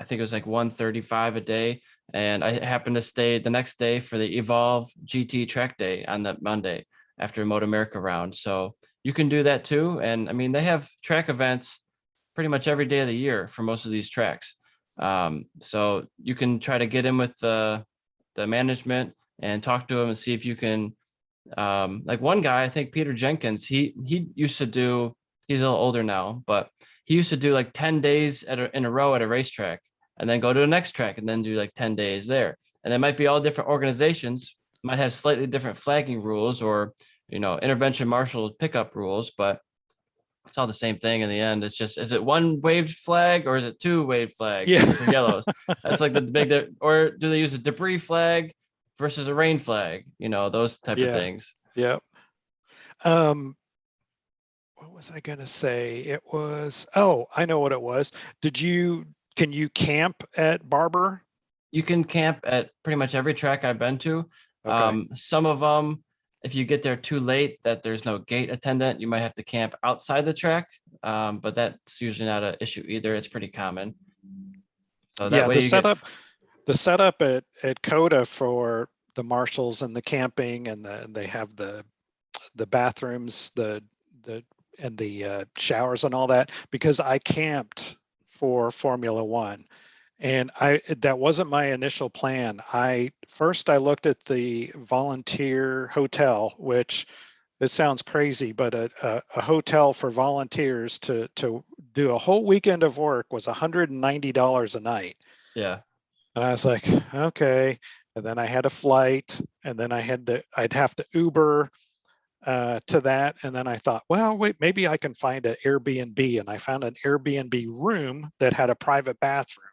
think it was like $135 a day. And I happened to stay the next day for the Evolve GT track day on that Monday after Moto America round. So you can do that too. And I mean, they have track events pretty much every day of the year for most of these tracks. So you can try to get in with the management and talk to them and see if you can, like one guy, I think Peter Jenkins, he used to do, he's a little older now, but he used to do like 10 days in a row at a racetrack and then go to the next track and then do like 10 days there. And it might be all different organizations, might have slightly different flagging rules or, intervention marshal pickup rules, but it's all the same thing in the end. It's just, is it one waved flag or is it two waved flags Yeah. for yellows? That's like the big, or do they use a debris flag versus a rain flag? You know, those type of Yeah. things. Yep. Um, what was I gonna say? It was, oh, I know what it was. Can you camp at Barber? You can camp at pretty much every track I've been to. Okay. Some of them, if you get there too late, that there's no gate attendant, you might have to camp outside the track. But that's usually not an issue either. It's pretty common. So that Yeah, way you get, the setup at Coda for the marshals and the camping and they have the bathrooms, the and the showers and all that, because I camped for Formula One. And that wasn't my initial plan. I looked at the volunteer hotel, which it sounds crazy, but a hotel for volunteers to do a whole weekend of work was $190 a night. yeah. And I was like, okay. And then I had a flight, and then I'd have to Uber to that. And then I thought, well, wait, maybe I can find an Airbnb. And I found an Airbnb room that had a private bathroom.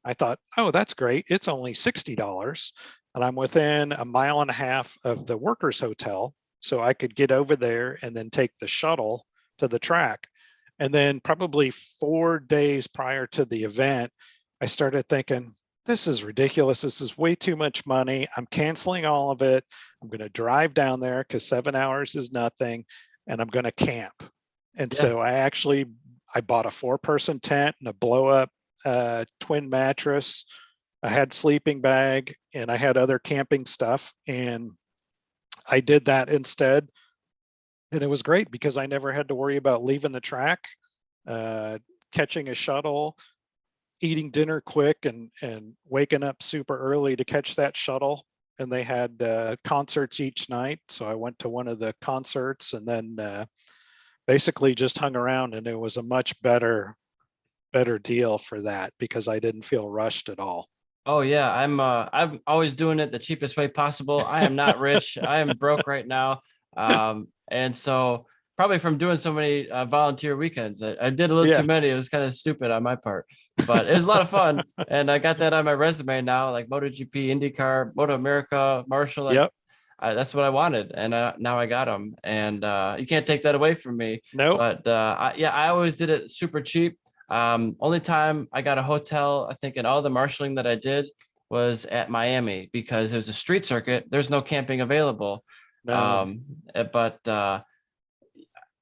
I thought, oh, that's great. It's only $60. And I'm within a mile and a half of the workers' hotel. So I could get over there and then take the shuttle to the track. And then probably 4 days prior to the event, I started thinking, this is ridiculous. This is way too much money. I'm canceling all of it. I'm going to drive down there because 7 hours is nothing. And I'm going to camp. And Yeah. so I bought a 4-person tent and a blow up twin mattress. I had sleeping bag and I had other camping stuff. And I did that instead. And it was great because I never had to worry about leaving the track, catching a shuttle, eating dinner quick and waking up super early to catch that shuttle. And they had concerts each night. So I went to one of the concerts and then basically just hung around, and it was a much better deal for that because I didn't feel rushed at all. Oh yeah, I'm always doing it the cheapest way possible. I am not rich. I am broke right now. And so probably from doing so many volunteer weekends, I did a little Yeah. too many. It was kind of stupid on my part, but it was a lot of fun. And I got that on my resume now, like MotoGP, IndyCar, Moto America, Marshall. Yep. That's what I wanted, and now I got them. And you can't take that away from me. Nope. But I always did it super cheap. Only time I got a hotel, I think, in all the marshaling that I did was at Miami because it was a street circuit. There's no camping available. No.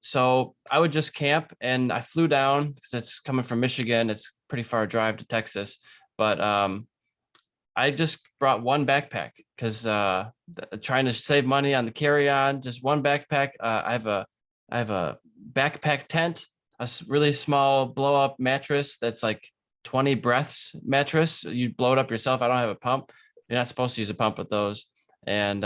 So I would just camp, and I flew down because it's coming from Michigan. It's pretty far drive to Texas, but I just brought one backpack because trying to save money on the carry-on, just one backpack. I have a backpack tent, a really small blow-up mattress that's like 20 breaths mattress. You blow it up yourself. I don't have a pump. You're not supposed to use a pump with those. And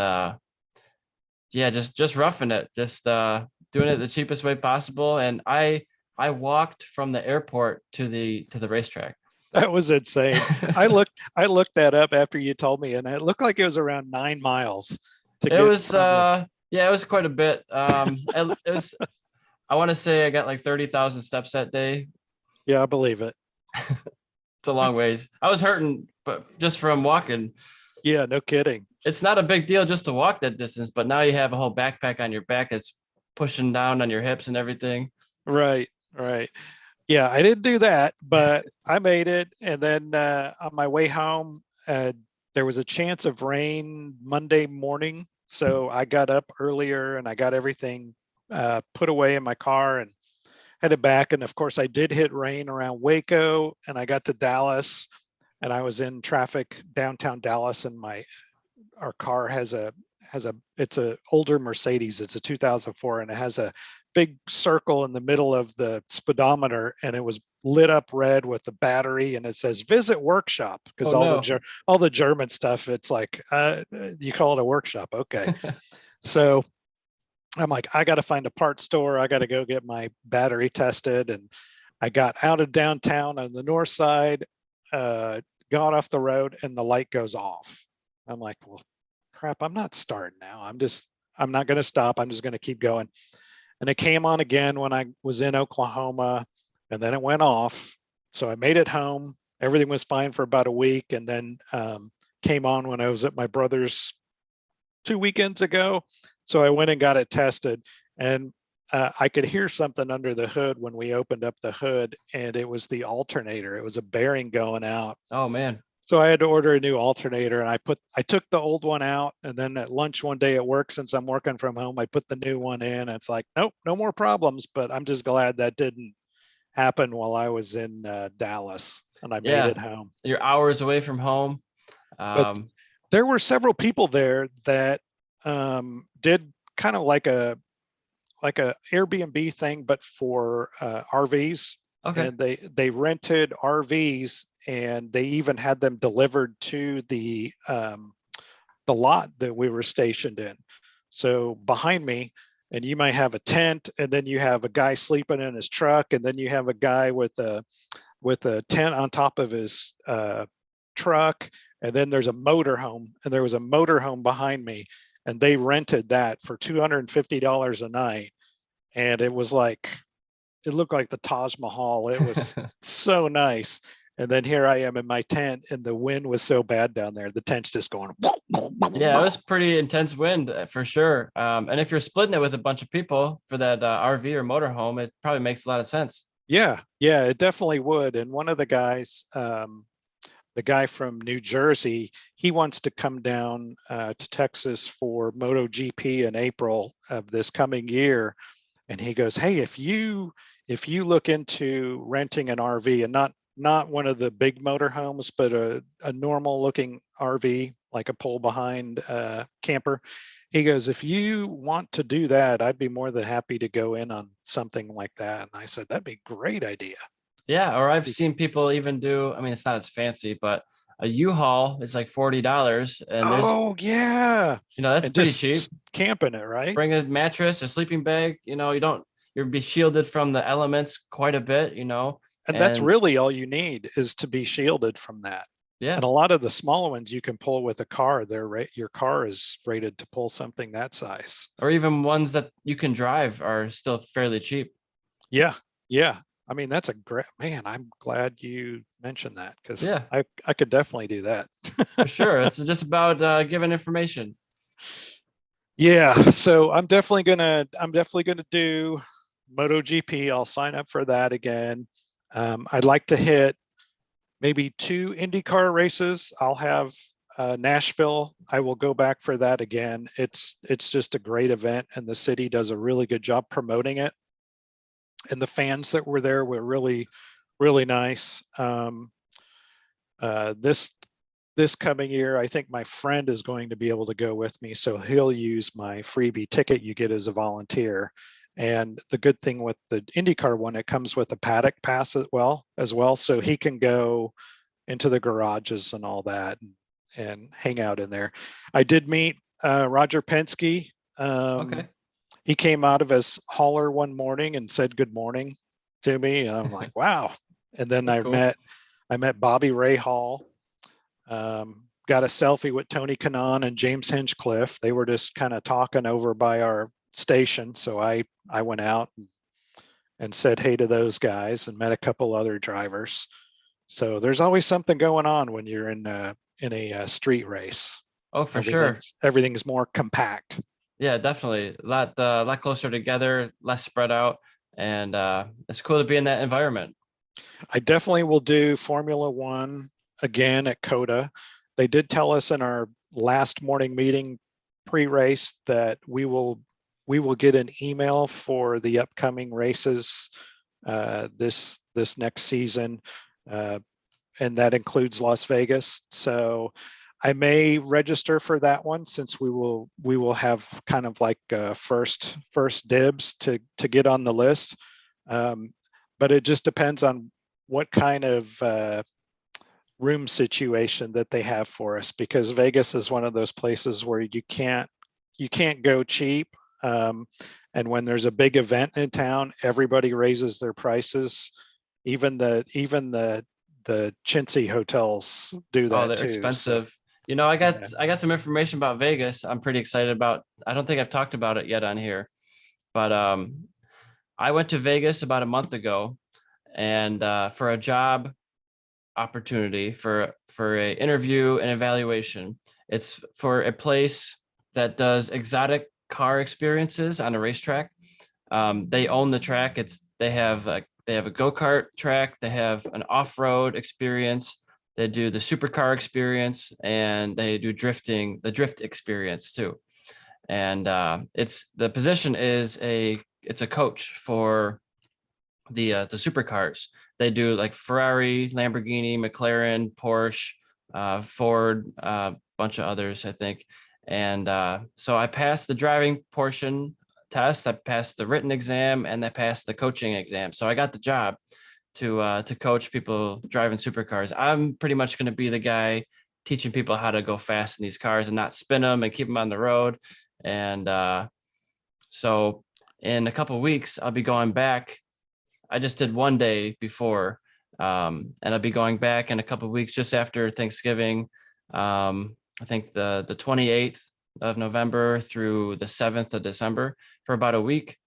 yeah, just roughing it, just doing it the cheapest way possible. And I walked from the airport to the racetrack. That was insane. I looked that up after you told me, and it looked like it was around 9 miles to It get was from yeah, it was quite a bit. It was, I want to say I got like 30,000 steps that day. Yeah, I believe it. It's a long ways. I was hurting, but just from walking. Yeah, no kidding. It's not a big deal just to walk that distance, but now you have a whole backpack on your back that's pushing down on your hips and everything. Right, right. Yeah, I didn't do that, but I made it. And then on my way home, there was a chance of rain Monday morning. So I got up earlier and I got everything put away in my car and headed back. And of course, I did hit rain around Waco, and I got to Dallas, and I was in traffic downtown Dallas, and our car it's a older Mercedes. It's a 2004, and it has a big circle in the middle of the speedometer, and it was lit up red with the battery, and it says visit workshop because all the German stuff, it's like you call it a workshop. Okay. So I'm like, I got to find a parts store. I got to go get my battery tested. And I got out of downtown on the north side, got off the road, and the light goes off. I'm like, well, crap, I'm not starting now. I'm not going to stop. I'm just going to keep going. and it came on again when I was in Oklahoma, and then it went off. So I made it home. Everything was fine for about a week, and then came on when I was at my brother's 2 weekends ago. So I went and got it tested, and I could hear something under the hood when we opened up the hood, and it was the alternator. It was a bearing going out. Oh man. So I had to order a new alternator, and I took the old one out, and then at lunch one day at work, since I'm working from home, I put the new one in. It's like, nope, no more problems. But I'm just glad that didn't happen while I was in Dallas, and I made Yeah. it home. You're hours away from home. But there were several people there that did kind of like a Airbnb thing, but for RVs. Okay. And they rented RVs, and they even had them delivered to the lot that we were stationed in. So behind me, and you might have a tent, and then you have a guy sleeping in his truck, and then you have a guy with a tent on top of his truck, and then there's a motorhome, and there was a motorhome behind me, and they rented that for $250 a night, and it was like, it looked like the Taj Mahal. It was so nice. And then here I am in my tent, and the wind was so bad down there. The tent's just going. Yeah, it was pretty intense wind for sure. And if you're splitting it with a bunch of people for that RV or motorhome, it probably makes a lot of sense. Yeah, it definitely would. And one of the guys, the guy from New Jersey, he wants to come down to Texas for MotoGP in April of this coming year. And he goes, hey, if you look into renting an RV, and not one of the big motorhomes, but a normal looking RV, like a pull behind camper, he goes, if you want to do that, I'd be more than happy to go in on something like that. And I said, that'd be a great idea. Yeah, or I've seen people even do, I mean, it's not as fancy, but a U-Haul is like $40 and there's, Oh yeah. that's And pretty just cheap. camping it, right? Bring a mattress, a sleeping bag, you'll be shielded from the elements quite a bit, And that's and really all you need, is to be shielded from that. yeah, And a lot of the smaller ones you can pull with a car. Your car is rated to pull something that size. or even ones that you can drive are still fairly cheap. Yeah, yeah. I mean, that's a great, man. I'm glad you mentioned that, because Yeah, I could definitely do that. for sure. It's just about giving information. Yeah, so I'm definitely gonna do MotoGP. I'll sign up for that again. I'd like to hit maybe 2 IndyCar races. I'll have Nashville. I will go back for that again. It's just a great event, and the city does a really good job promoting it. And the fans that were there were really, really nice. This coming year, I think my friend is going to be able to go with me, so he'll use my freebie ticket you get as a volunteer. And the good thing with the IndyCar one, it comes with a paddock pass as well, so he can go into the garages and all that, and hang out in there. I did meet Roger Penske. Okay. He came out of his hauler one morning and said good morning to me, and I'm like, wow. And then That's cool. I met Bobby Rahal. Got a selfie with Tony Kanaan and James Hinchcliffe. They were just kind of talking over by our station, so I went out and said hey to those guys, and met a couple other drivers. So there's always something going on when you're in a street race. Oh, for sure. Everything's more compact. Yeah, definitely. A lot closer together, less spread out, and it's cool to be in that environment. I definitely will do Formula One again at COTA. They did tell us in our last morning meeting pre-race that we will get an email for the upcoming races this next season, and that includes Las Vegas. So I may register for that one, since we will have kind of like first dibs to get on the list. But it just depends on what kind of room situation that they have for us, because Vegas is one of those places where you can't go cheap. And when there's a big event in town, everybody raises their prices. Even the chintzy hotels do Oh, that they're too. So expensive. I got yeah. I got some information about Vegas. I'm pretty excited about. I don't think I've talked about it yet on here. But I went to Vegas about a month ago, and for a job opportunity, for a interview and evaluation. It's for a place that does exotic car experiences on a racetrack. They own the track. They have a go-kart track. They have an off-road experience. They do the supercar experience, and they do the drift experience too. And it's the position is it's a coach for the supercars. They do like Ferrari, Lamborghini, McLaren, Porsche, Ford, a bunch of others, I think. And so I passed the driving portion test. I passed the written exam, and I passed the coaching exam. So I got the job to coach people driving supercars. I'm pretty much going to be the guy teaching people how to go fast in these cars and not spin them and keep them on the road. And so in a couple of weeks, I'll be going back. I just did one day before, and I'll be going back in a couple of weeks just after Thanksgiving. I think the 28th of November through the 7th of December for about a week,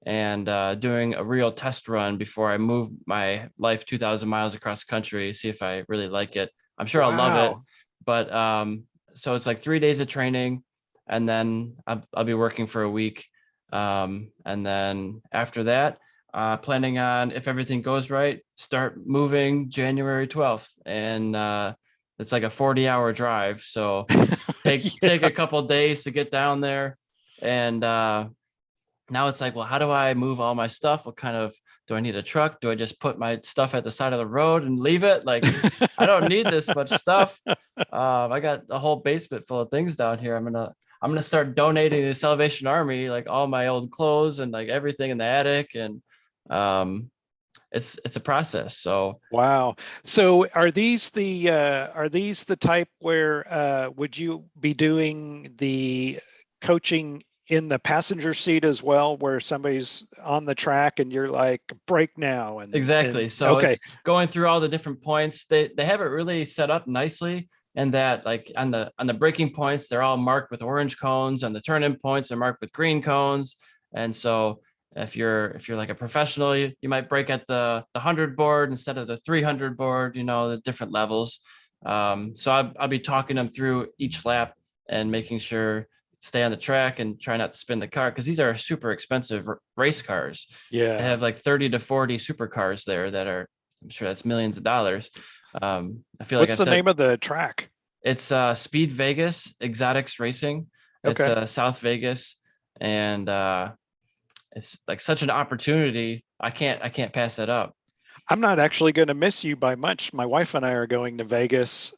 and doing a real test run before I move my life 2,000 miles across the country, see if I really like it. I'm sure I'll love it, Wow. but so it's like 3 days of training, and then I'll be working for a week. And then after that, planning on, if everything goes right, start moving January 12th. And it's like a 40-hour drive. So take a couple of days to get down there. And now it's like, well, how do I move all my stuff? What kind of, do I need a truck? Do I just put my stuff at the side of the road and leave it? Like, I don't need this much stuff. I got a whole basement full of things down here. I'm gonna start donating to the Salvation Army, like all my old clothes and like everything in the attic. And it's a process. So Wow. So are these the type where would you be doing the coaching in the passenger seat as well, where somebody's on the track and you're like, brake now, exactly. and So okay. it's going through all the different points. They have it really set up nicely, and that like on the braking points, they're all marked with orange cones, and the turn-in points are marked with green cones. And so if you're like a professional, you might brake at the 100 board instead of the 300 board, the different levels. So I'll be talking them through each lap and making sure stay on the track and try not to spin the car, because these are super expensive race cars. They Yeah. have like 30 to 40 supercars there that are, I'm sure that's millions of dollars. I feel like I What's the said name of the track? it's Speed Vegas Exotics Racing. It's Okay. South Vegas, and it's like such an opportunity. I can't pass that up. I'm not actually going to miss you by much. My wife and I are going to Vegas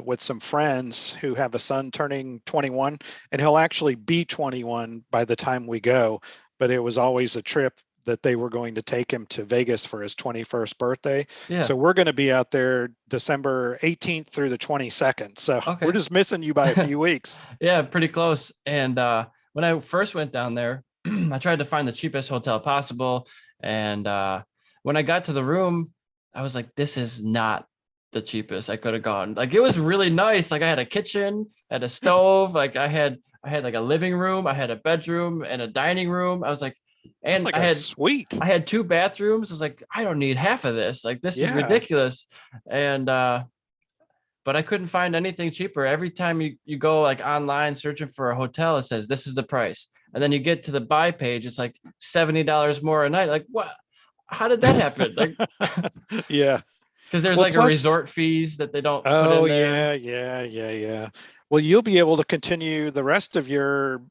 with some friends who have a son turning 21, and he'll actually be 21 by the time we go. But it was always a trip that they were going to take him to Vegas for his 21st birthday. Yeah. So we're going to be out there December 18th through the 22nd. So we're Okay. just missing you by a few weeks. Yeah, pretty close. And when I first went down there, I tried to find the cheapest hotel possible. And when I got to the room, I was like, this is not the cheapest I could have gone. Like, it was really nice. Like, I had a kitchen, I had a stove, like I had like a living room, I had a bedroom and a dining room. I was like, That's and like a suite. I had 2 bathrooms. I was like, I don't need half of this. Like, this is Yeah. ridiculous. And but I couldn't find anything cheaper. Every time you go like online searching for a hotel, it says this is the price. And then you get to the buy page, it's like $70 more a night. Like, what? How did that happen? Like, Yeah. because there's Well, like a plus, resort fees that they don't put oh in yeah, there. yeah. Well, you'll be able to continue the rest of your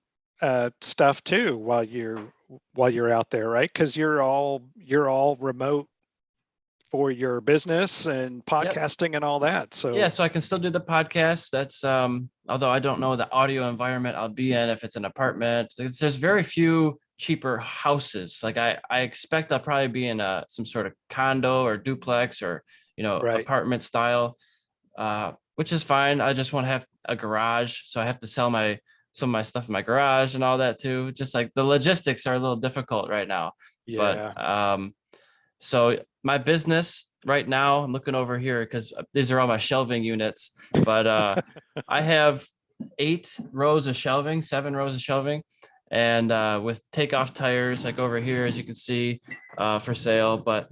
stuff too while you're out there, right? Because you're all remote for your business and Yep. podcasting and all that. Yeah, So so I can still do the podcast. That's although I don't know the audio environment I'll be in, if it's an apartment. There's very few cheaper houses. Like I expect I'll probably be in some sort of condo or duplex or right, apartment style, which is fine. I just want to have a garage, so I have to sell some of my stuff in my garage and all that too. Just like the logistics are a little difficult right now. But yeah. so my business right now, I'm looking over here because these are all my shelving units, but I have 8 rows of shelving, 7 rows of shelving, and with takeoff tires, like over here, as you can see, for sale. But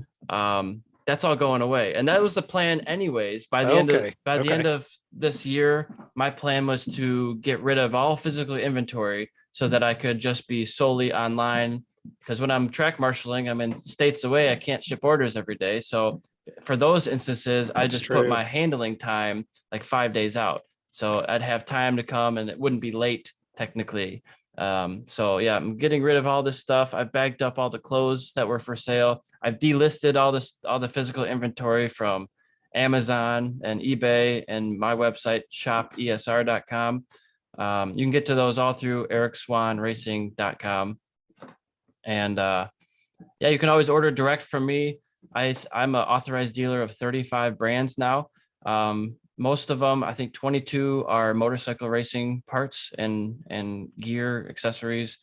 that's all going away, and that was the plan anyways. By the end of this year, my plan was to get rid of all physical inventory so that I could just be solely online. Because when I'm track marshaling, I'm in states away. I can't ship orders every day. So for those instances, I just put my handling time like 5 days out. So I'd have time to come and it wouldn't be late technically. So yeah, I'm getting rid of all this stuff. I've bagged up all the clothes that were for sale. I've delisted all the physical inventory from Amazon and eBay and my website, shopesr.com. You can get to those all through EricSwahnRacing.com. And yeah, you can always order direct from me. I'm an authorized dealer of 35 brands now. Most of them, I think 22 are motorcycle racing parts and gear, accessories.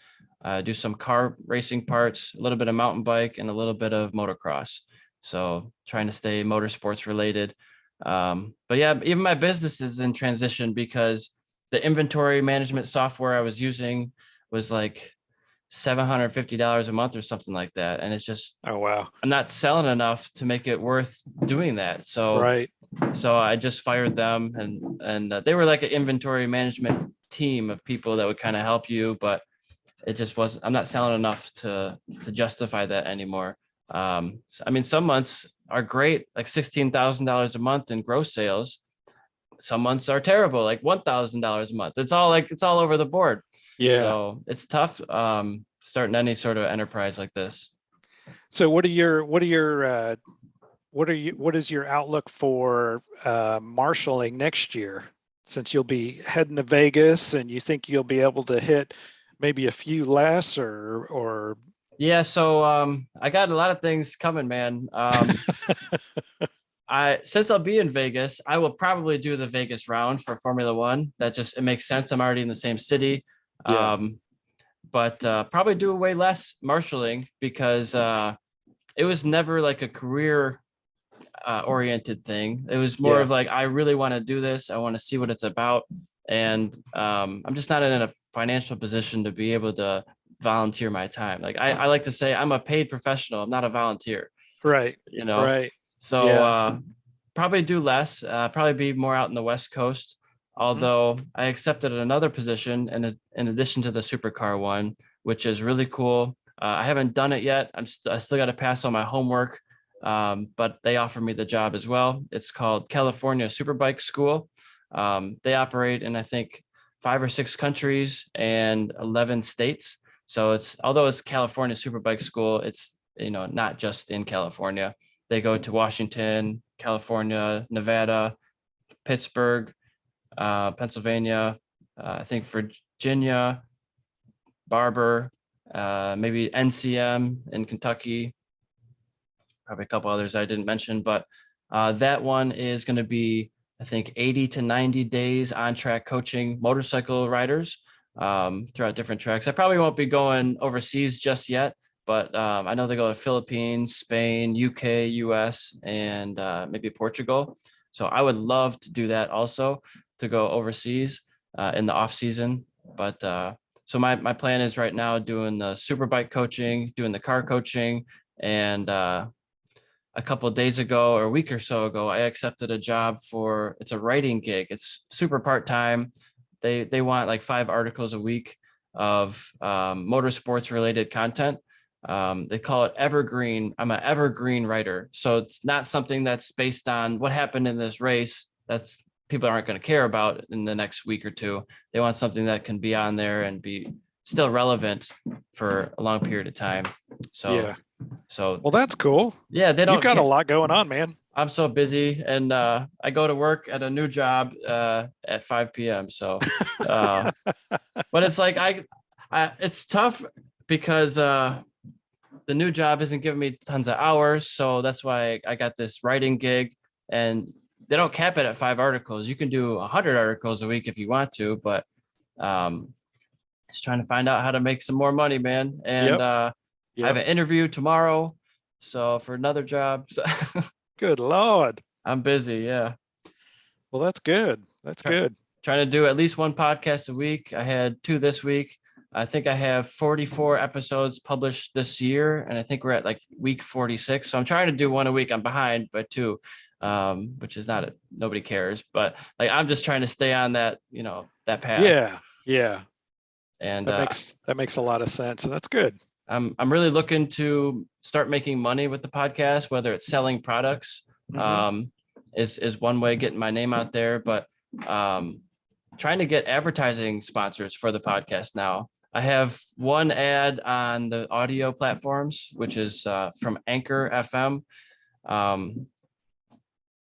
Do some car racing parts, a little bit of mountain bike, and a little bit of motocross. So trying to stay motorsports related. But yeah, even my business is in transition because the inventory management software I was using was like $750 a month or something like that. And it's just, oh, wow. I'm not selling enough to make it worth doing that. So, right. So I just fired them, and they were like an inventory management team of people that would kind of help you, but it just wasn't, I'm not selling enough to justify that anymore. I mean, some months are great, like $16,000 a month in gross sales. Some months are terrible, like $1,000 a month. It's all over the board. Yeah. So it's tough starting any sort of enterprise like this. So what is your outlook for marshaling next year, since you'll be heading to Vegas and you think you'll be able to hit maybe a few less or yeah, so I got a lot of things coming, man. Since I'll be in Vegas, I will probably do the Vegas round for Formula One. It makes sense. I'm already in the same city. Yeah. But probably do way less marshaling because it was never like a career oriented thing. It was more of like, I really want to do this. I want to see what it's about. And I'm just not in a financial position to be able to volunteer my time. Like I like to say I'm a paid professional. I'm not a volunteer. Right. You know? Right. So probably do less, probably be more out in the West Coast. Although I accepted another position in addition to the supercar one, which is really cool. I haven't done it yet. I still got to pass all my homework, but they offered me the job as well. It's called California Superbike School. They operate in, I think, 5 or 6 countries and 11 states. So although it's California Superbike School, it's, not just in California. They go to Washington, California, Nevada, Pittsburgh, Pennsylvania, I think Virginia, Barber, maybe NCM in Kentucky, probably a couple others I didn't mention, but that one is going to be, I think, 80 to 90 days on track coaching motorcycle riders throughout different tracks. I probably won't be going overseas just yet, but I know they go to Philippines, Spain, UK, US, and maybe Portugal. So I would love to do that also, to go overseas in the off season. But so my plan is right now doing the superbike coaching, doing the car coaching, and a couple of days ago or a week or so ago, I accepted a job it's a writing gig. It's super part-time. They want like 5 articles a week of motorsports related content. They call it evergreen. I'm an evergreen writer. So it's not something that's based on what happened in this race. That's people aren't going to care about in the next week or two. They want something that can be on there and be still relevant for a long period of time. So well, that's cool. Yeah, you've got a lot going on, man. I'm so busy, and I go to work at a new job at 5 p.m. So, but it's like it's tough because the new job isn't giving me tons of hours. So that's why I got this writing gig, and they don't cap it at 5 articles. You can do 100 articles a week if you want to, but just trying to find out how to make some more money, man. And I have an interview tomorrow, so for another job. So good Lord. I'm busy. Yeah. Well, that's good. That's good. Trying to do at least 1 podcast a week. I had 2 this week. I think I have 44 episodes published this year, and I think we're at like week 46. So I'm trying to do one a week. I'm behind by two, which is nobody cares, but like I'm just trying to stay on that, that path. Yeah. Yeah. And That makes a lot of sense. And that's good. I'm really looking to start making money with the podcast, whether it's selling products, is one way, getting my name out there, but trying to get advertising sponsors for the podcast now. I have one ad on the audio platforms, which is from Anchor FM.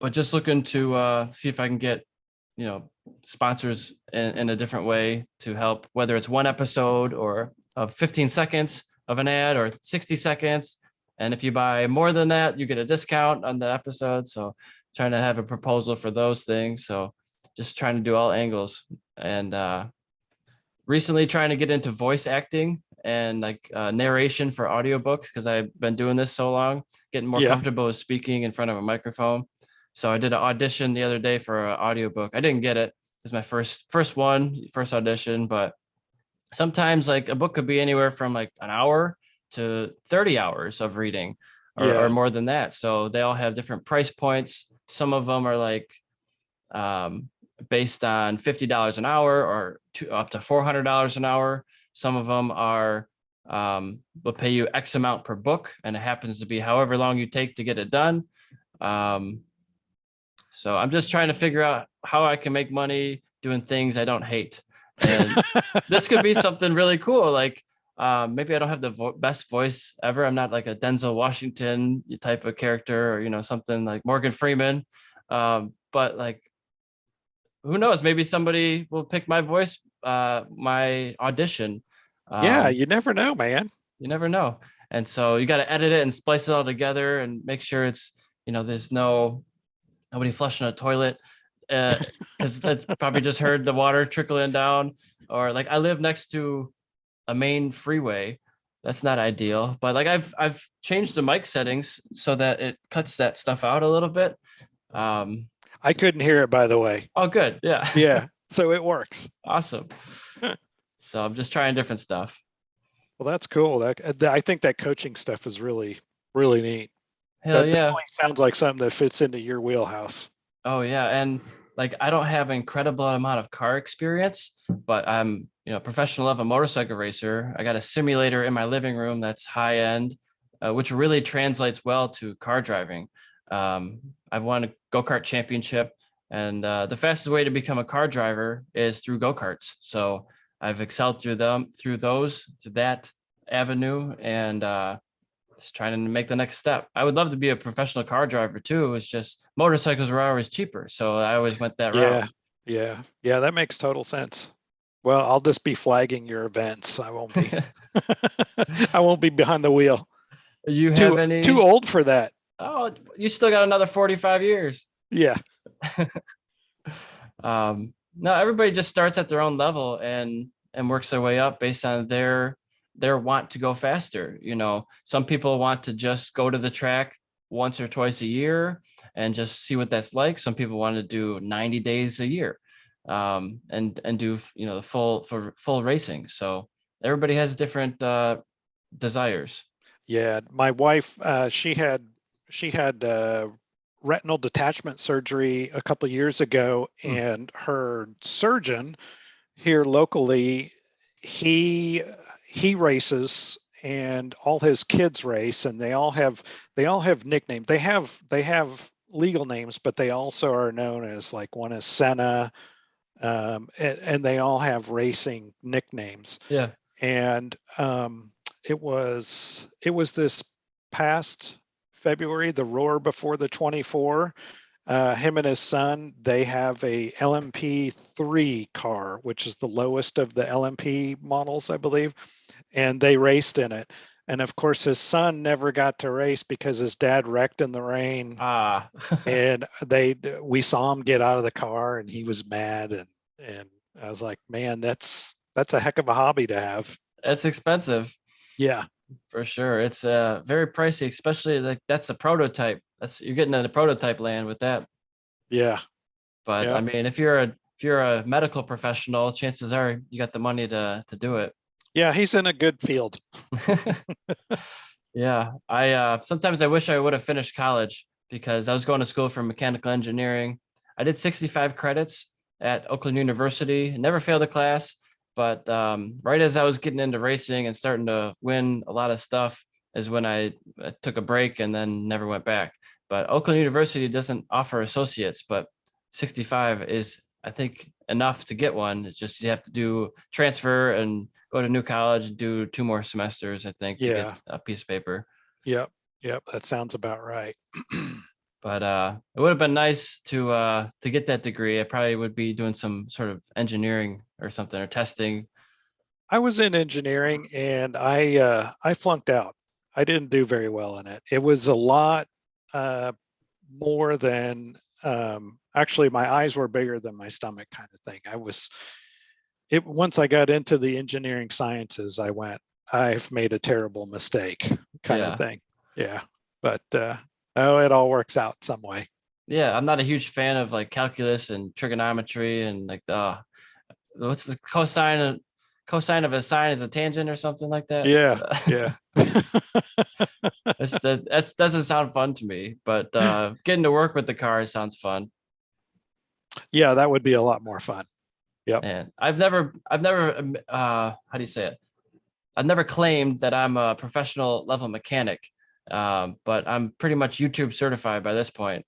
But just looking to see if I can get, sponsors in a different way to help, whether it's one episode or 15 seconds of an ad or 60 seconds. And if you buy more than that, you get a discount on the episode. So trying to have a proposal for those things. So just trying to do all angles, and recently trying to get into voice acting and like narration for audiobooks, because I've been doing this so long, getting more comfortable with speaking in front of a microphone. So I did an audition the other day for an audiobook. I didn't get it. It was my first audition, but sometimes like a book could be anywhere from like an hour to 30 hours of reading or more than that. So they all have different price points. Some of them are like based on $50 an hour or up to $400 an hour. Some of them are will pay you X amount per book, and it happens to be however long you take to get it done. So I'm just trying to figure out how I can make money doing things I don't hate. And this could be something really cool. Like maybe I don't have the best voice ever. I'm not like a Denzel Washington type of character, or, something like Morgan Freeman. But like, who knows? Maybe somebody will pick my voice, my audition. You never know, man. You never know. And so you got to edit it and splice it all together and make sure it's, there's nobody flushing a toilet, because that's probably just heard the water trickling down. Or like I live next to a main freeway. That's not ideal, but like I've changed the mic settings so that it cuts that stuff out a little bit. I couldn't hear it, by the way. Oh, good. Yeah. Yeah. So it works. Awesome. So I'm just trying different stuff. Well, that's cool. I think that coaching stuff is really, really neat. Hell that yeah. definitely sounds like something that fits into your wheelhouse. Oh yeah. And like, I don't have an incredible amount of car experience, but I'm, professional level motorcycle racer. I got a simulator in my living room that's high end, which really translates well to car driving. I've won a go-kart championship, and the fastest way to become a car driver is through go-karts. So I've excelled through that avenue, and just trying to make the next step. I would love to be a professional car driver too. It's just motorcycles were always cheaper, so I always went that route. Yeah. That makes total sense. Well, I'll just be flagging your events. I won't be. I won't be behind the wheel. You have any? Too old for that. Oh, you still got another 45 years. Yeah. No, everybody just starts at their own level and works their way up based on their want to go faster. Some people want to just go to the track once or twice a year and just see what that's like. Some people want to do 90 days a year, and do, the full racing. So everybody has different desires. Yeah. My wife, she had retinal detachment surgery a couple of years ago, and her surgeon here locally, he races, and all his kids race, and they all have nicknames. They have legal names, but they also are known as, like, one is Senna, and they all have racing nicknames. Yeah. And it was this past February, the Roar before the 24. Him and his son, they have a LMP3 car, which is the lowest of the LMP models, I believe, and they raced in it. And of course, his son never got to race because his dad wrecked in the rain. And we saw him get out of the car, and he was mad. And I was like, man, that's a heck of a hobby to have. It's expensive. Yeah, for sure. It's very pricey, especially like that's a prototype. You're getting into prototype land with that. Yeah. But yeah. I mean, if you're a medical professional, chances are you got the money to do it. Yeah, he's in a good field. Yeah, I sometimes I wish I would have finished college because I was going to school for mechanical engineering. I did 65 credits at Oakland University, never failed a class, but right as I was getting into racing and starting to win a lot of stuff is when I took a break and then never went back. But Oakland University doesn't offer associates, but 65 is, I think, enough to get one. It's just you have to do transfer and go to new college, do 2 more semesters, I think, to get Yeah. a piece of paper. Yep. Yep. That sounds about right. But it would have been nice to get that degree. I probably would be doing some sort of engineering or something or testing. I was in engineering and I flunked out. I didn't do very well in it. It was a lot uh, more than actually my eyes were bigger than my stomach kind of thing. Once I got into the engineering sciences, I've made a terrible mistake kind of Yeah. thing. Yeah. But oh, it all works out some way. Yeah, I'm not a huge fan of like calculus and trigonometry and like the what's the cosine of a sine is a tangent or something like that. Yeah. Yeah. That's doesn't sound fun to me, but getting to work with the car sounds fun. Yeah, that would be a lot more fun. Yep. And I've never how do you say it? I've never claimed that I'm a professional level mechanic, but I'm pretty much YouTube certified by this point.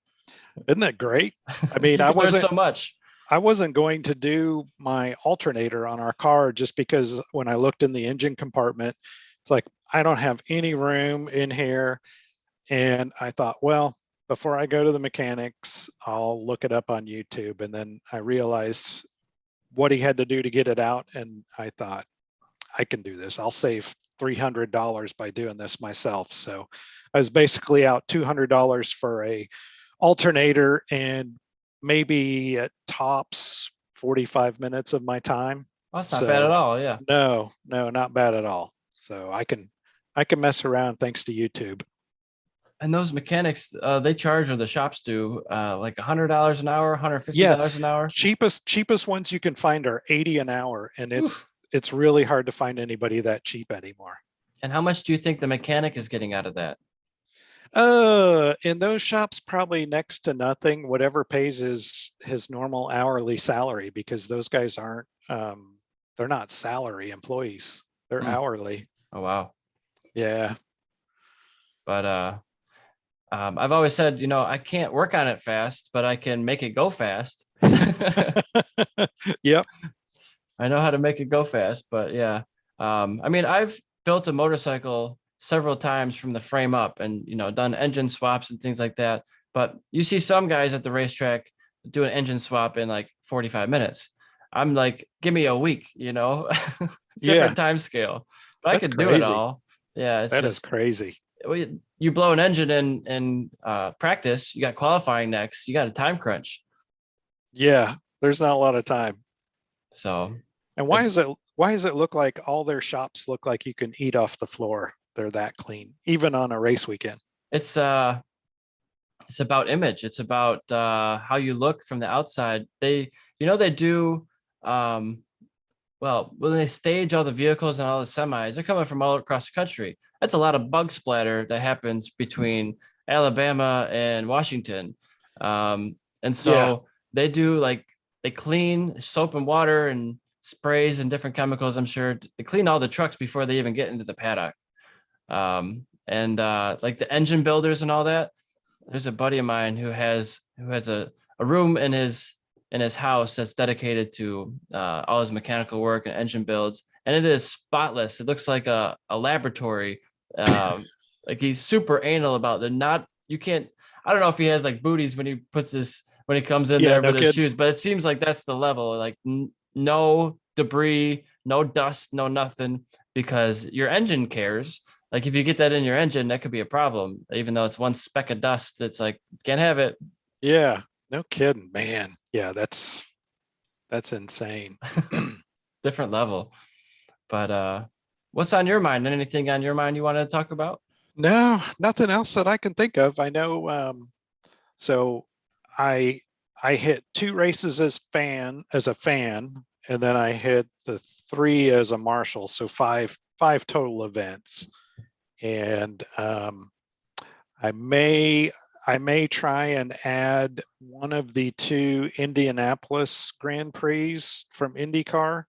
Isn't that great? I mean, You can learn so much. I wasn't going to do my alternator on our car just because when I looked in the engine compartment, it's like I don't have any room in here. And I thought, well, before I go to the mechanics, I'll look it up on YouTube. And then I realized what he had to do to get it out. And I thought, I can do this. I'll save $300 by doing this myself. So I was basically out $200 for a alternator and maybe at tops 45 minutes of my time. Well, that's not bad at So all. Yeah. no, not bad at all. So I can mess around thanks to YouTube. And those mechanics, they charge, or the shops do, like $100 an hour, $150 Yeah, an hour. cheapest ones you can find are 80 an hour, and Oof. it's really hard to find anybody that cheap anymore. And how much do you think the mechanic is getting out of that? In those shops, probably next to nothing. Whatever pays his normal hourly salary, because those guys aren't, they're not salary employees. They're Hmm. hourly. Oh wow. Yeah. But I've always said, I can't work on it fast, but I can make it go fast. Yep. I know how to make it go fast, but yeah. I mean, I've built a motorcycle several times from the frame up and, done engine swaps and things like that. But you see some guys at the racetrack do an engine swap in like 45 minutes. I'm like, give me a week, different Yeah. time scale, but I That's could do it crazy. all. Yeah. It's That is just, crazy. you blow an engine in practice, you got qualifying next, you got a time crunch. Yeah. There's not a lot of time. So And uh, why does it look like all their shops look like you can eat off the floor? They're that clean, even on a race weekend. it's about image. It's about how you look from the outside. They do um, well, when they stage all the vehicles and all the semis, they're coming from all across the country. That's a lot of bug splatter that happens between Alabama and Washington. And Yeah. so they clean soap and water and sprays and different chemicals, I'm sure. They clean all the trucks before they even get into the paddock. And like the engine builders and all that. There's a buddy of mine who has a room in his house that's dedicated to all his mechanical work and engine builds, and it is spotless. It looks like a laboratory. Like he's super anal about the not you can't. I don't know if he has like booties when he comes in Yeah. there No with his kidding. shoes, but it seems like that's the level. Like no debris, no dust, no nothing, because your engine cares. Like if you get that in your engine, that could be a problem. Even though it's one speck of dust, it's like can't have it. Yeah. No kidding, man. Yeah. That's insane. Different level. But what's on your mind? Anything on your mind you wanted to talk about? No, nothing else that I can think of. I know. So I I hit two races as a fan, and then I hit the 3 as a Marshal, so five total events. And I may try and add one of the 2 Indianapolis Grand Prix from IndyCar,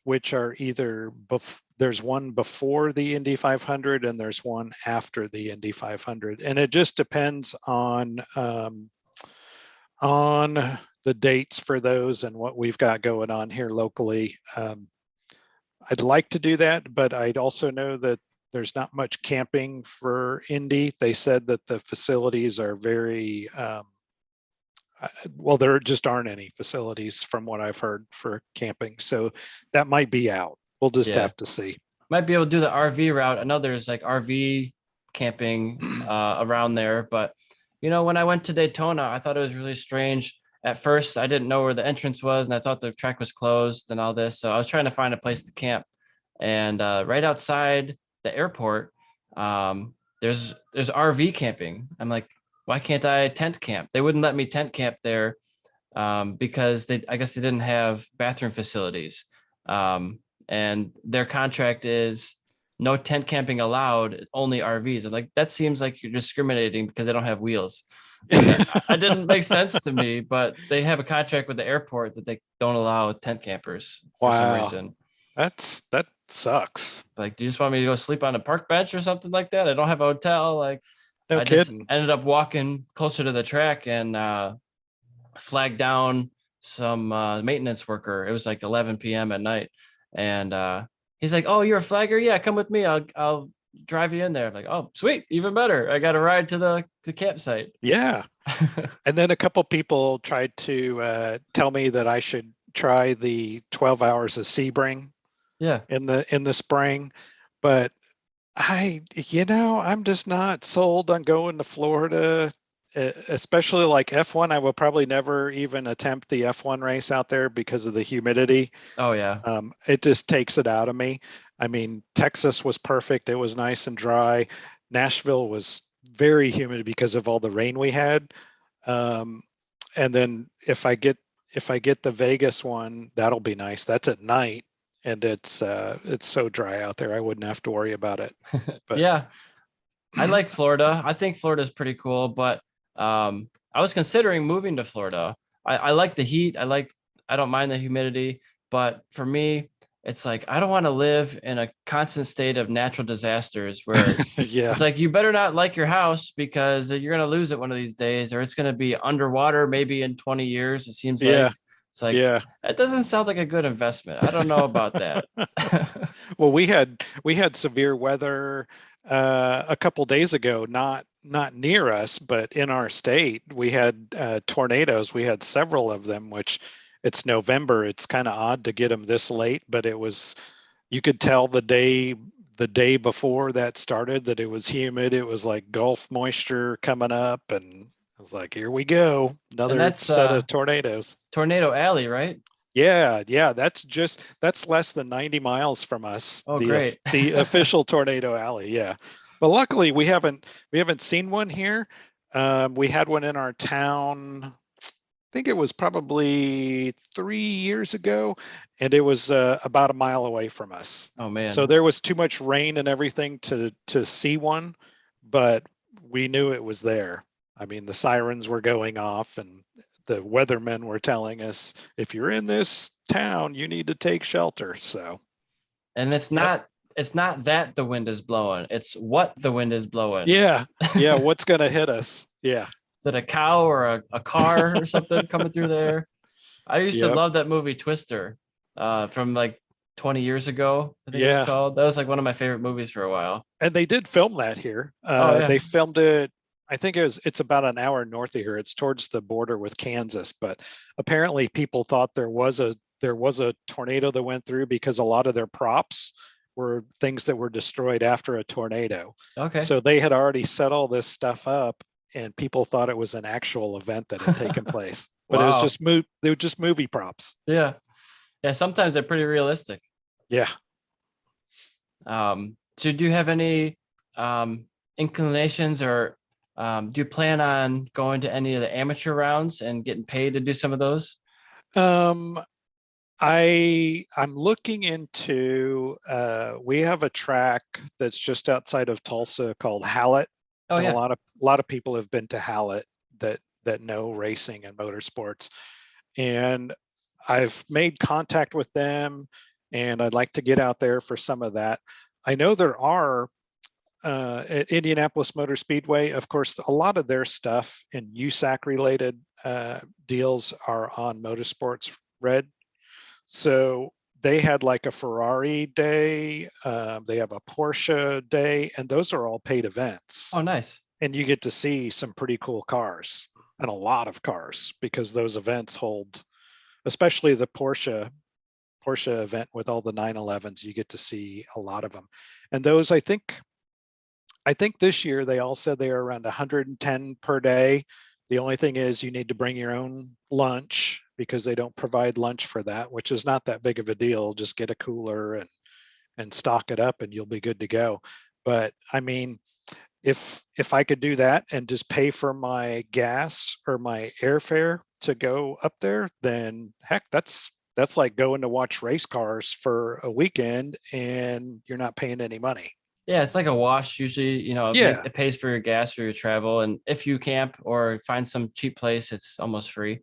which are either there's one before the Indy 500 and there's one after the Indy 500, and it just depends on the dates for those and what we've got going on here locally. I'd like to do that, but I'd also know that there's not much camping for Indy. They said that the facilities are very, well, there just aren't any facilities from what I've heard for camping. So that might be out. We'll just have to see. Might be able to do the RV route. I know there's like RV camping around there, but when I went to Daytona, I thought it was really strange. At first, I didn't know where the entrance was, and I thought the track was closed and all this. So I was trying to find a place to camp, and right outside the airport, there's RV camping. I'm like, why can't I tent camp? They wouldn't let me tent camp there because I guess they didn't have bathroom facilities, and their contract is no tent camping allowed, only RVs. I'm like, that seems like you're discriminating because they don't have wheels. It didn't make sense to me, but they have a contract with the airport that they don't allow tent campers for some reason. That sucks. Like, do you just want me to go sleep on a park bench or something like that? I don't have a hotel. Like, no I kidding. Just ended up walking closer to the track and flagged down some maintenance worker. It was like 11 p.m. at night, and he's like, "Oh, you're a flagger? Yeah, come with me. I'll drive you in there." I'm like, "Oh, sweet, even better. I got a ride to the campsite." Yeah. And then a couple people tried to tell me that I should try the 12 hours of Sebring. Yeah. In the spring, but I'm just not sold on going to Florida, especially like F1. I will probably never even attempt the F1 race out there because of the humidity. Oh yeah. It just takes it out of me. I mean, Texas was perfect. It was nice and dry. Nashville was very humid because of all the rain we had. And then if I get the Vegas one, that'll be nice. That's at night. And it's so dry out there. I wouldn't have to worry about it. But yeah, I like Florida. I think Florida is pretty cool, but I was considering moving to Florida. I like the heat. I don't mind the humidity, but for me, it's like, I don't want to live in a constant state of natural disasters where it's like, you better not like your house because you're going to lose it one of these days, or it's going to be underwater maybe in 20 years. It seems like. It's like, it doesn't sound like a good investment. I don't know about that. Well, we had severe weather a couple days ago, not near us, but in our state. We had tornadoes. We had several of them, which it's November. It's kind of odd to get them this late, but you could tell the day before that started that it was humid. It was like Gulf moisture coming up, and I was like, here we go. Another set of tornadoes. Tornado Alley, right? Yeah. That's less than 90 miles from us. Oh, great. The official Tornado Alley. Yeah. But luckily we haven't seen one here. We had one in our town. I think it was probably 3 years ago, and it was about a mile away from us. Oh man. So there was too much rain and everything to see one, but we knew it was there. I mean, the sirens were going off and the weathermen were telling us, if you're in this town, you need to take shelter. So, and it's not that the wind is blowing, it's what the wind is blowing. Yeah. What's going to hit us? Yeah. Is it a cow or a car or something coming through there? I used to love that movie Twister from like 20 years ago. I think it was called. That was like one of my favorite movies for a while. And they did film that here. They filmed it. I think it's about an hour north of here. It's towards the border with Kansas, but apparently people thought there was a tornado that went through because a lot of their props were things that were destroyed after a tornado. Okay. So they had already set all this stuff up, and people thought it was an actual event that had taken place, but it was just movie props. Yeah. Sometimes they're pretty realistic. Yeah. So do you have any inclinations or do you plan on going to any of the amateur rounds and getting paid to do some of those? I'm looking into, we have a track that's just outside of Tulsa called Hallett. Oh And yeah. a lot of people have been to Hallett that know racing and motorsports. And I've made contact with them, and I'd like to get out there for some of that. I know there are at Indianapolis Motor Speedway, of course, a lot of their stuff and USAC related deals are on Motorsports Red. So they had like a Ferrari day, they have a Porsche day, and those are all paid events. Oh, nice. And you get to see some pretty cool cars and a lot of cars because those events hold, especially the Porsche event with all the 911s, you get to see a lot of them. And those, I think this year they all said they are around 110 per day. The only thing is you need to bring your own lunch because they don't provide lunch for that, which is not that big of a deal. Just get a cooler and stock it up and you'll be good to go. But I mean, if I could do that and just pay for my gas or my airfare to go up there, then heck, that's like going to watch race cars for a weekend and you're not paying any money. Yeah, it's like a wash. Usually, Yeah. it pays for your gas or your travel. And if you camp or find some cheap place, it's almost free.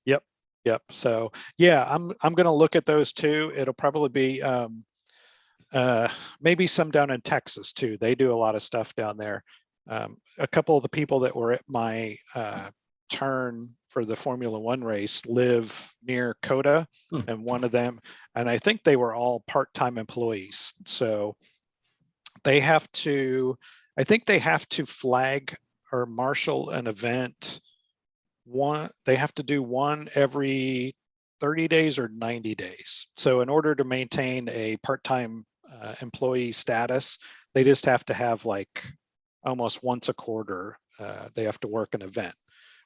Yep. Yep. So yeah, I'm gonna look at those too. It'll probably be uh, maybe some down in Texas too. They do a lot of stuff down there. A couple of the people that were at my turn for the Formula One race live near Coda, Hmm. and one of them, and I think they were all part-time employees. So they have to, I think they have to flag or marshal an event. They have to do one every 30 days or 90 days. So in order to maintain a part-time employee status, they just have to have like almost once a quarter, they have to work an event,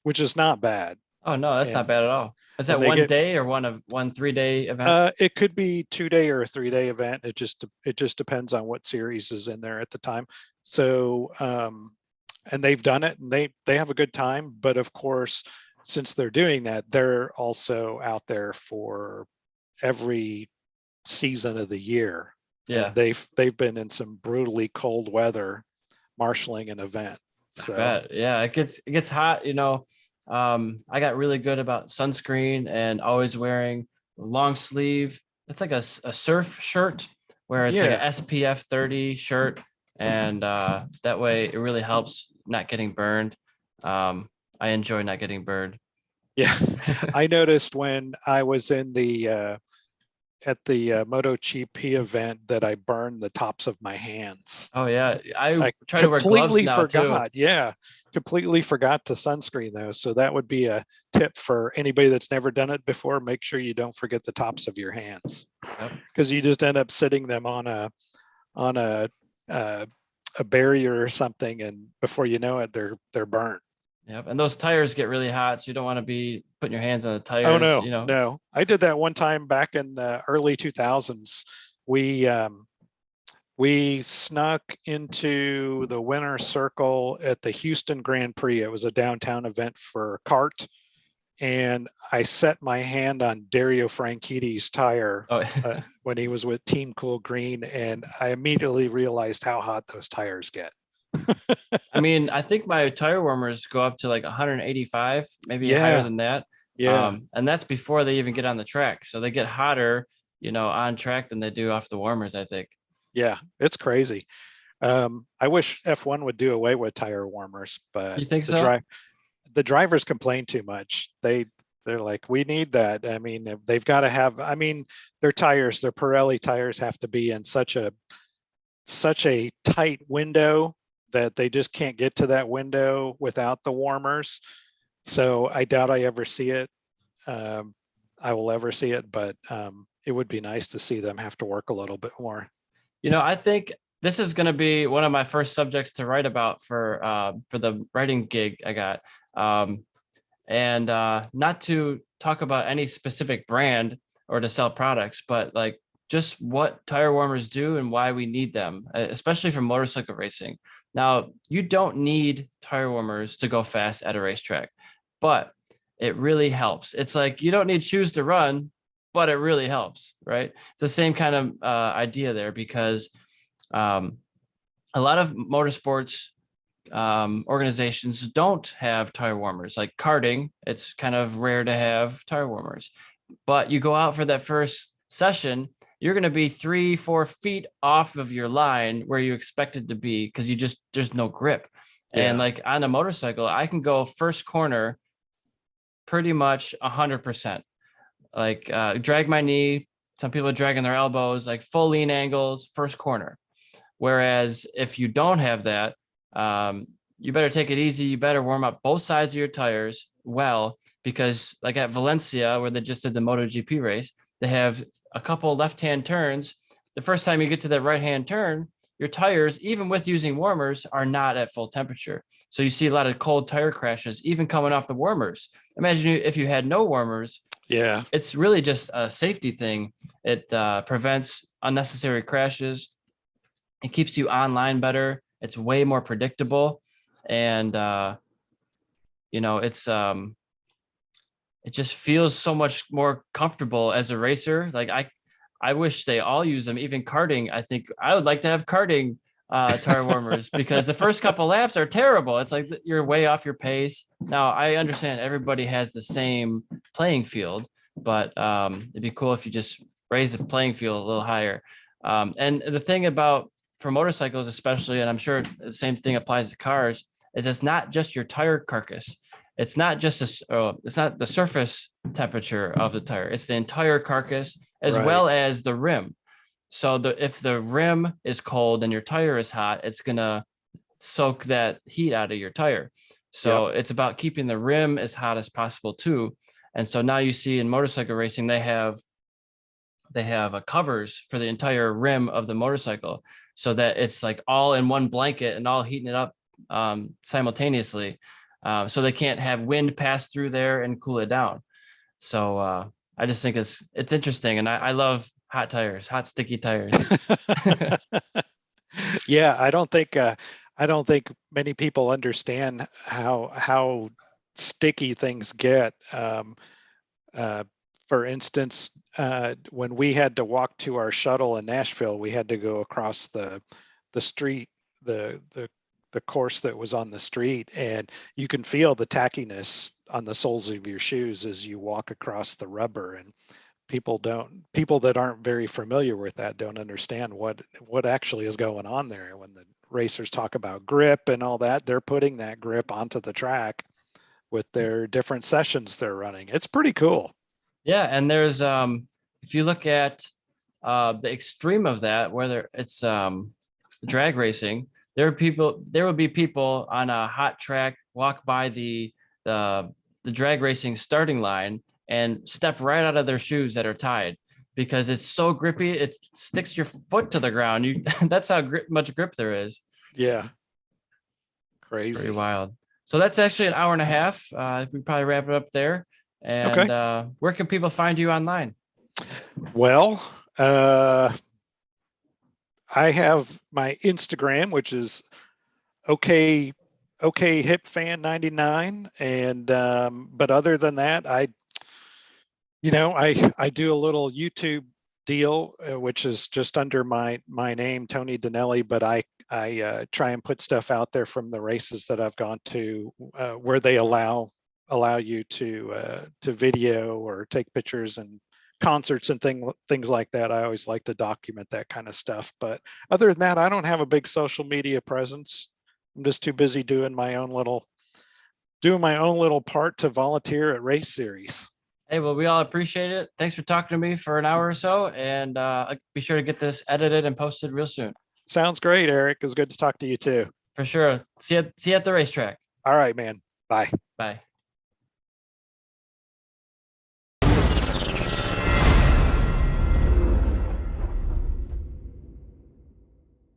which is not bad. Oh no, that's not And bad at all. Is that they one get, day or one 3-day event? it could be 2 day or a 3 day event. It just depends on what series is in there at the time. So and they've done it and they have a good time. But of course, since they're doing that, they're also out there for every season of the year. Yeah, And they've been in some brutally cold weather marshaling an event. I So bet. Yeah, it gets hot. I got really good about sunscreen and always wearing long sleeve. It's like a surf shirt where it's like a yeah, SPF 30 shirt, and that way it really helps not getting burned. I enjoy not getting burned. yeah. I noticed when I was in the at the MotoGP event that I burned the tops of my hands. Oh yeah, I I try to wear gloves completely now too. forgot. Yeah, completely forgot to sunscreen those. So that would be a tip for anybody that's never done it before. Make sure you don't forget the tops of your hands Yep. because you just end up sitting them on uh, a barrier or something, and before you know it, they're burnt. Yep. And those tires get really hot, so you don't want to be putting your hands on the Oh tires, no, no! I did that one time back in the early 2000s. We we snuck into the winner's circle at the Houston Grand Prix. It was a downtown event for kart, and I set my hand on Dario Franchitti's tire Oh, when he was with Team Cool Green, and I immediately realized how hot those tires get. I mean, I think my tire warmers go up to like 185, maybe higher Yeah, than that. yeah, And that's before they even get on the track. So they get hotter, on track than they do off the warmers, I think. yeah. It's crazy. I wish F1 would do away with tire warmers, but You think so? the drivers complain too much. They're like, we need that. I mean, they've got to have. I mean, their tires, their Pirelli tires, have to be in such a tight window that they just can't get to that window without the warmers. So I doubt I ever see it. Um, I will ever see it, but it would be nice to see them have to work a little bit more. I think this is going to be one of my first subjects to write about for the writing gig I got. And not to talk about any specific brand or to sell products, but like just what tire warmers do and why we need them, especially for motorcycle racing. Now, you don't need tire warmers to go fast at a racetrack, but it really helps. It's like you don't need shoes to run, but it really helps, right? It's the same kind of idea there, because a lot of motorsports organizations don't have tire warmers. Like karting, it's kind of rare to have tire warmers, but you go out for that first session, you're going to be 3-4 feet off of your line where you expected to be, because there's no grip. And like on a motorcycle, I can go first corner pretty much 100%. Like drag my knee. Some people are dragging their elbows, like full lean angles, first corner. Whereas if you don't have that, you better take it easy. You better warm up both sides of your tires well, because like at Valencia, where they just did the MotoGP race, they have a couple left-hand turns. The first time you get to that right-hand turn, your tires, even with using warmers, are not at full temperature. So you see a lot of cold tire crashes, even coming off the warmers. Imagine if you had no warmers. Yeah. It's really just a safety thing. It prevents unnecessary crashes. It keeps you online better. It's way more predictable. And, it's, it just feels so much more comfortable as a racer. Like I wish they all use them. Even karting, I think I would like to have karting tire warmers, because the first couple laps are terrible. It's like you're way off your pace. Now I understand everybody has the same playing field, but it'd be cool if you just raise the playing field a little higher. And the thing about, for motorcycles especially, and I'm sure the same thing applies to cars, is it's not just your tire carcass. It's not just it's not the surface temperature of the tire. It's the entire carcass, as well as the rim. So if the rim is cold and your tire is hot, it's gonna soak that heat out of your tire. So it's about keeping the rim as hot as possible too. And so now you see in motorcycle racing, they have covers for the entire rim of the motorcycle, so that it's like all in one blanket and all heating it up simultaneously. So they can't have wind pass through there and cool it down. So I just think it's interesting, and I love hot tires, hot sticky tires. Yeah, I don't think many people understand how sticky things get. For instance, when we had to walk to our shuttle in Nashville, we had to go across the street, the course that was on the street, and you can feel the tackiness on the soles of your shoes as you walk across the rubber. And people that aren't very familiar with that don't understand what actually is going on there. When the racers talk about grip and all that, they're putting that grip onto the track with their different sessions they're running. It's pretty cool. Yeah, and there's if you look at the extreme of that, whether it's drag racing, there will be people on a hot track walk by the drag racing starting line and step right out of their shoes that are tied, because it's so grippy, it sticks your foot to the ground. That's how much grip there is. Yeah, crazy. Pretty wild. So that's actually an hour and a half. We probably wrap it up there. And where can people find you online? Well, I have my Instagram, which is okay hip fan 99, and but other than that, I do a little YouTube deal, which is just under my name, Tony Dinelli, but I try and put stuff out there from the races that I've gone to, where they allow you to video or take pictures, and concerts and things like that. I always like to document that kind of stuff. But other than that, I don't have a big social media presence. I'm just too busy doing my own little part to volunteer at race series. Hey, well, we all appreciate it. Thanks for talking to me for an hour or so, and be sure to get this edited and posted real soon. Sounds great, Eric. It's good to talk to you too. For sure. See you at the racetrack. All right, man. Bye. Bye.